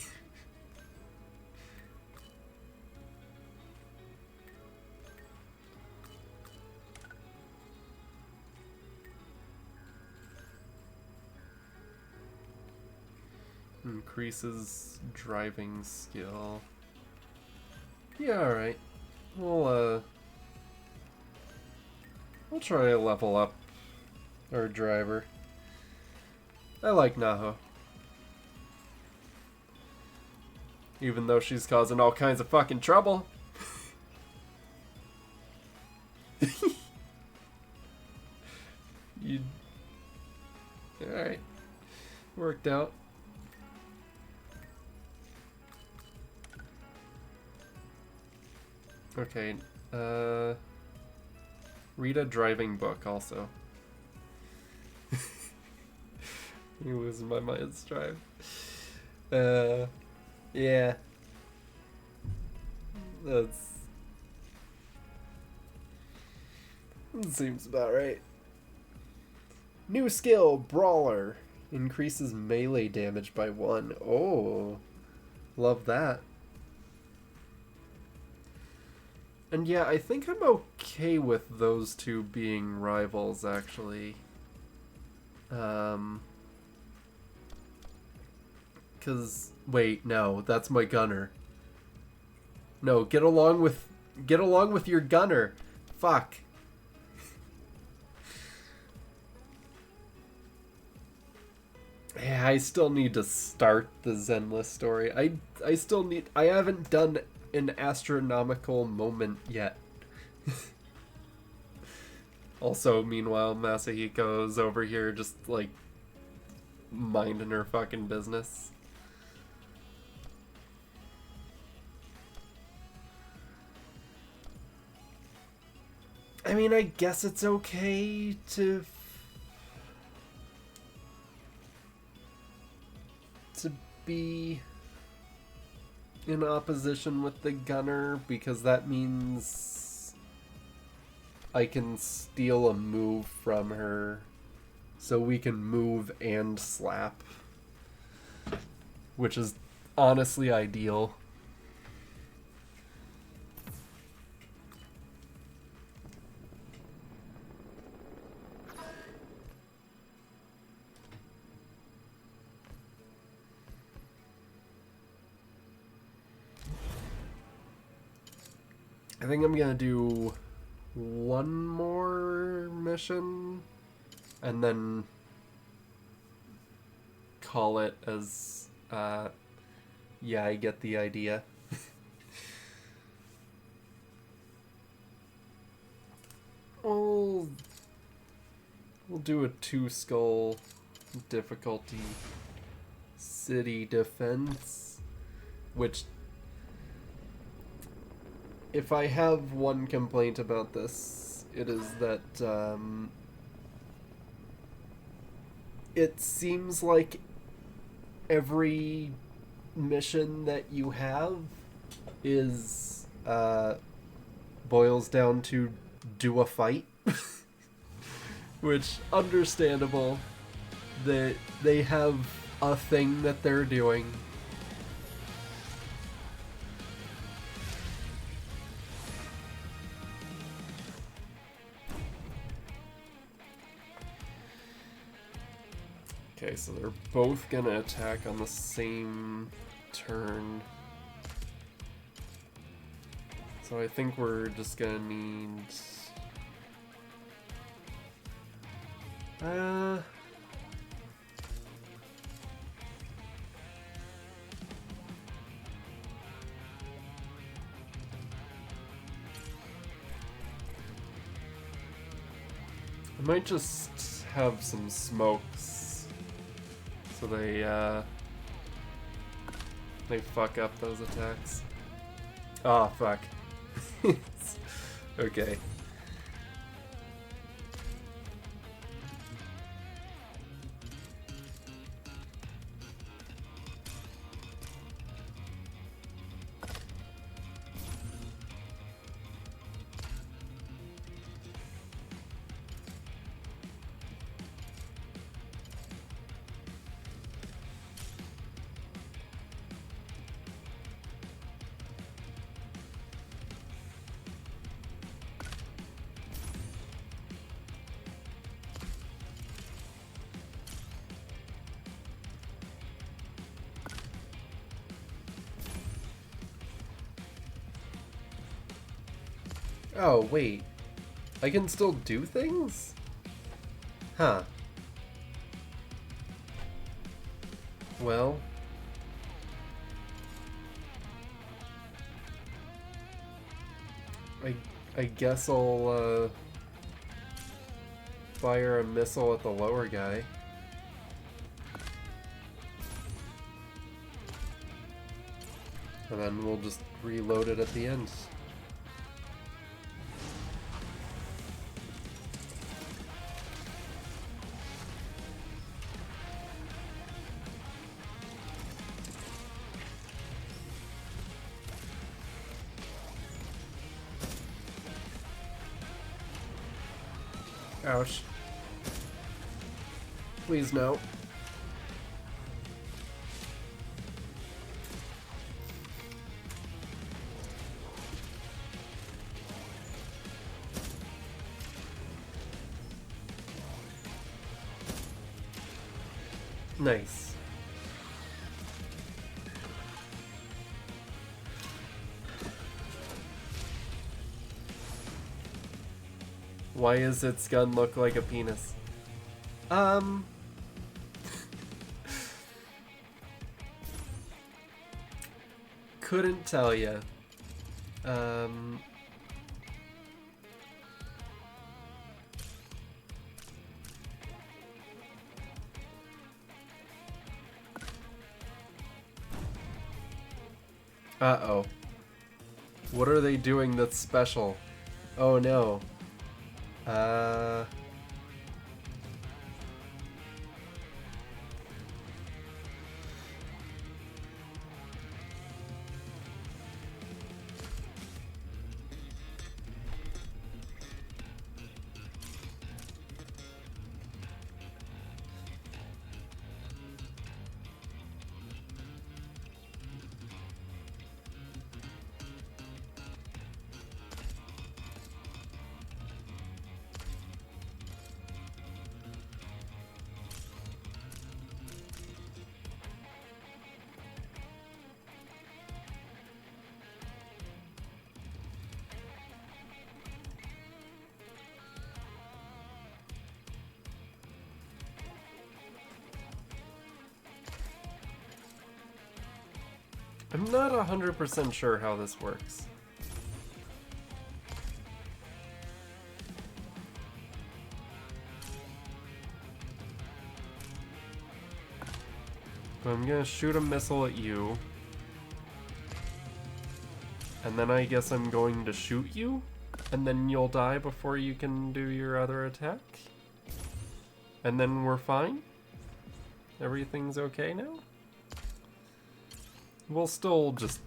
Speaker 1: Increases driving skill. Yeah, alright. We'll try to level up our driver. I like Naho. Even though she's causing all kinds of fucking trouble. You... Alright. Worked out. Okay, read a driving book also. You're losing my mind's drive. Yeah. That seems about right. New skill, Brawler. Increases melee damage by 1. Oh. Love that. And yeah, I think I'm okay with those two being rivals, actually. Cause wait, no, that's my gunner. No, get along with your gunner. Fuck. Yeah, I still need to start the Zenless story. I haven't done an astronomical moment yet. Also, meanwhile, Masahiko's over here just, like, minding her fucking business. I mean, I guess it's okay to be in opposition with the gunner, because that means I can steal a move from her, so we can move and slap, which is honestly ideal. I think I'm gonna do one more mission and then call it as, yeah, I get the idea. We'll do a 2-skull difficulty city defense, which, if I have one complaint about this, it is that it seems like every mission that you have is boils down to do a fight. Which, understandable. They have a thing that they're doing. Okay, so they're both gonna attack on the same turn. So I think we're just gonna need... I might just have some smokes so they fuck up those attacks. Ah, fuck. Okay. Oh, wait. I can still do things? Huh. Well... I guess I'll, fire a missile at the lower guy. And then we'll just reload it at the end. Ouch. Please no. Nice. Why does its gun look like a penis? Couldn't tell ya. Uh-oh. What are they doing that's special? Oh no. I'm not 100% sure how this works. But I'm gonna shoot a missile at you. And then I guess I'm going to shoot you? And then you'll die before you can do your other attack? And then we're fine? Everything's okay now? We'll still just...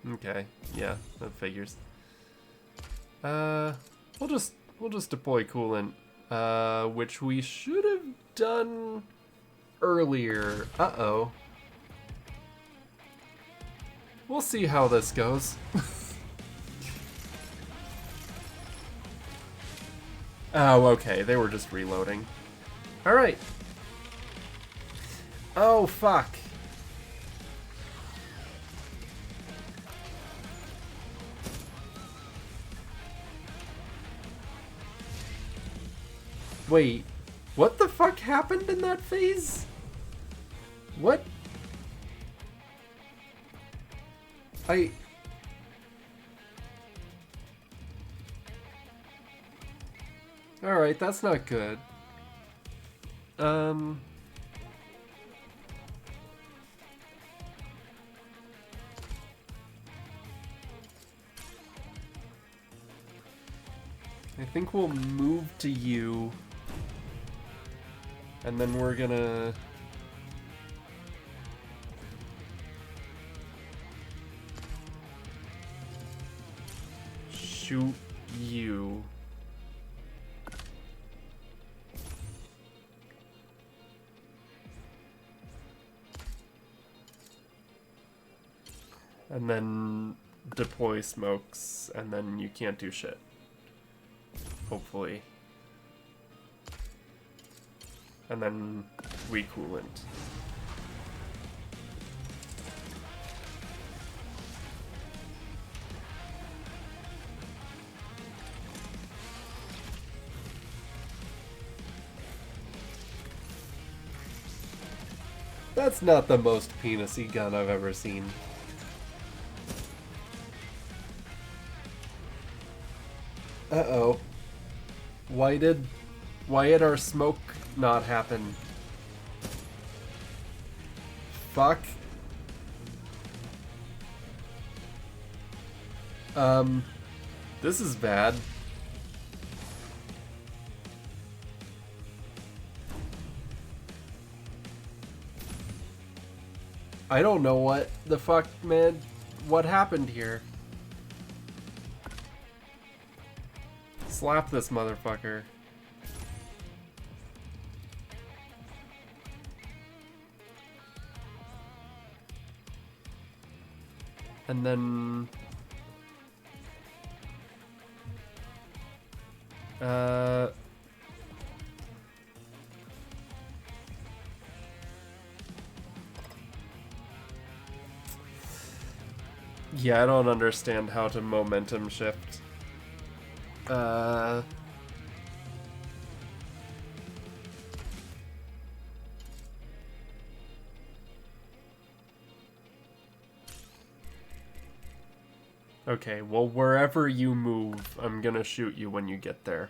Speaker 1: Okay, yeah, that figures. We'll just deploy coolant, which we should have done earlier. Uh-oh. We'll see how this goes. Oh, okay. They were just reloading. Alright. Oh, fuck. Wait. What the fuck happened in that phase? What? Alright, that's not good. I think we'll move to you. And then we're gonna... shoot you. And then deploy smokes, and then you can't do shit. Hopefully. And then recoolant. That's not the most penis-y gun I've ever seen. Uh-oh. Why did our smoke not happen? Fuck. This is bad. I don't know what the fuck, man. What happened here? Slap this motherfucker. And then... yeah, I don't understand how to momentum shift. Okay, well, wherever you move, I'm gonna shoot you when you get there.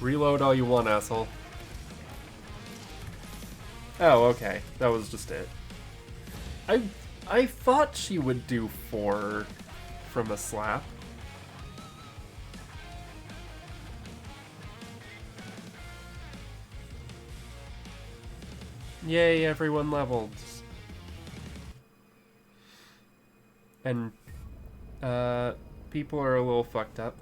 Speaker 1: Reload all you want, asshole. Oh, okay. That was just it. I thought she would do 4 from a slap. Yay, everyone leveled. And, people are a little fucked up.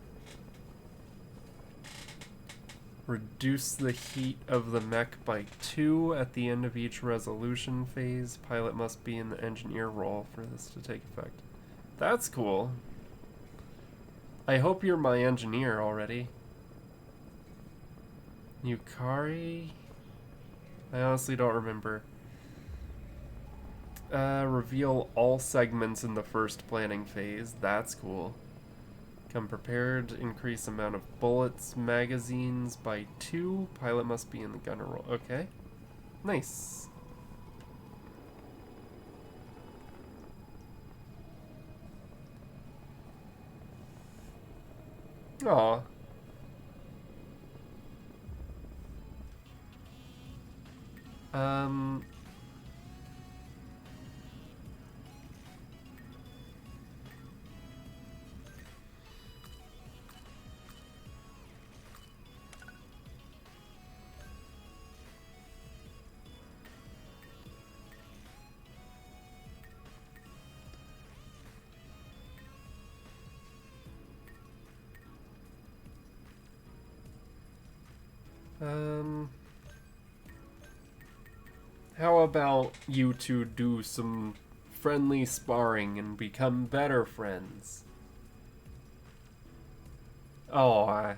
Speaker 1: Reduce the heat of the mech by 2 at the end of each resolution phase. Pilot must be in the engineer role for this to take effect. That's cool. I hope you're my engineer already. Yukari? I honestly don't remember. Reveal all segments in the first planning phase. That's cool. Come prepared. Increase amount of bullets, magazines by 2. Pilot must be in the gunner role. Okay. Nice. Aw. Um, how about you two do some friendly sparring and become better friends? Oh,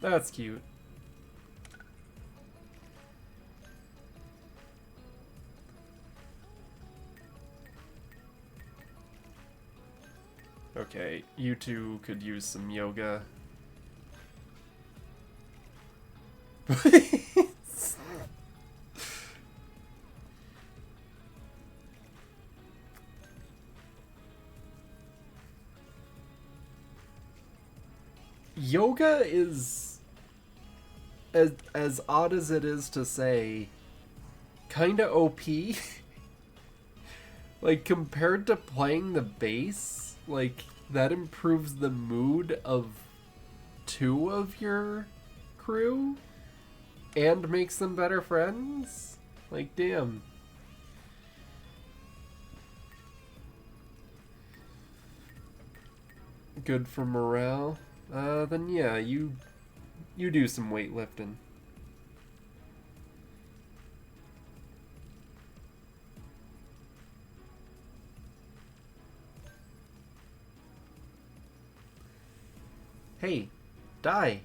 Speaker 1: that's cute. Okay, you two could use some yoga. Yoga is, as odd as it is to say, kinda OP. Like, compared to playing the bass, like, that improves the mood of two of your crew and makes them better friends? Like, damn. Good for morale. Then yeah, you do some weightlifting. Hey, die.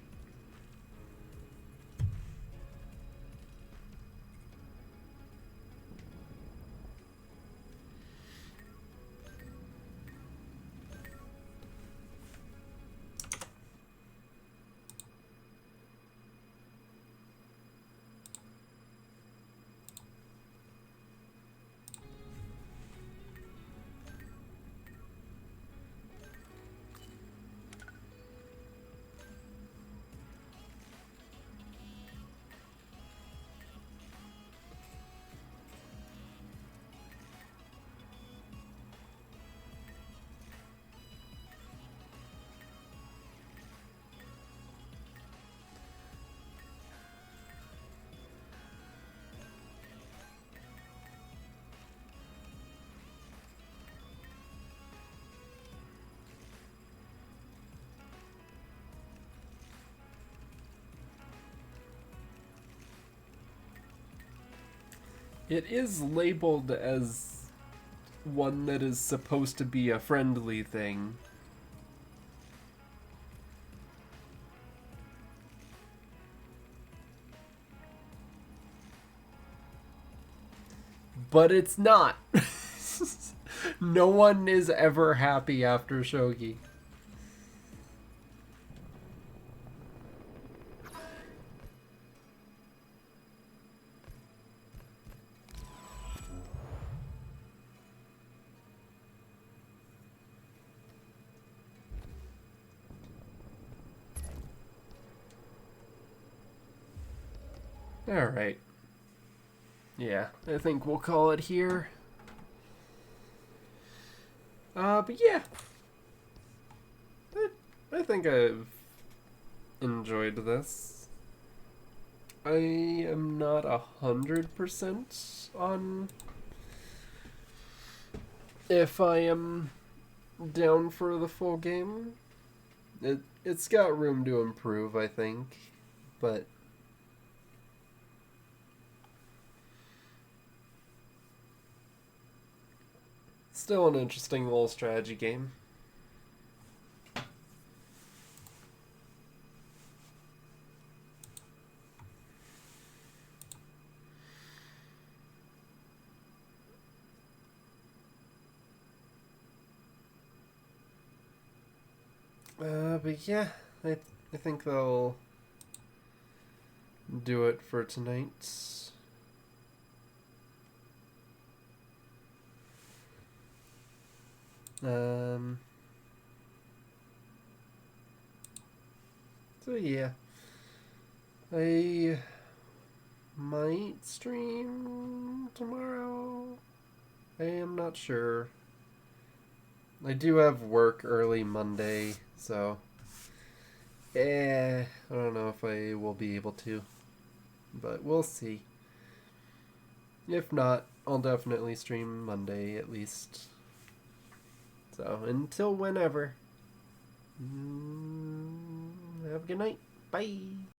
Speaker 1: It is labeled as one that is supposed to be a friendly thing. But it's not. No one is ever happy after shogi. Alright. Yeah, I think we'll call it here. But yeah. I think I've enjoyed this. I am not 100% on if I am down for the full game. It's got room to improve, I think, but still an interesting little strategy game. But yeah, I think they'll do it for tonight. So yeah, I might stream tomorrow. I am not sure. I do have work early Monday, so I don't know if I will be able to, but we'll see. If not, I'll definitely stream Monday at least. So, until whenever. Have a good night. Bye.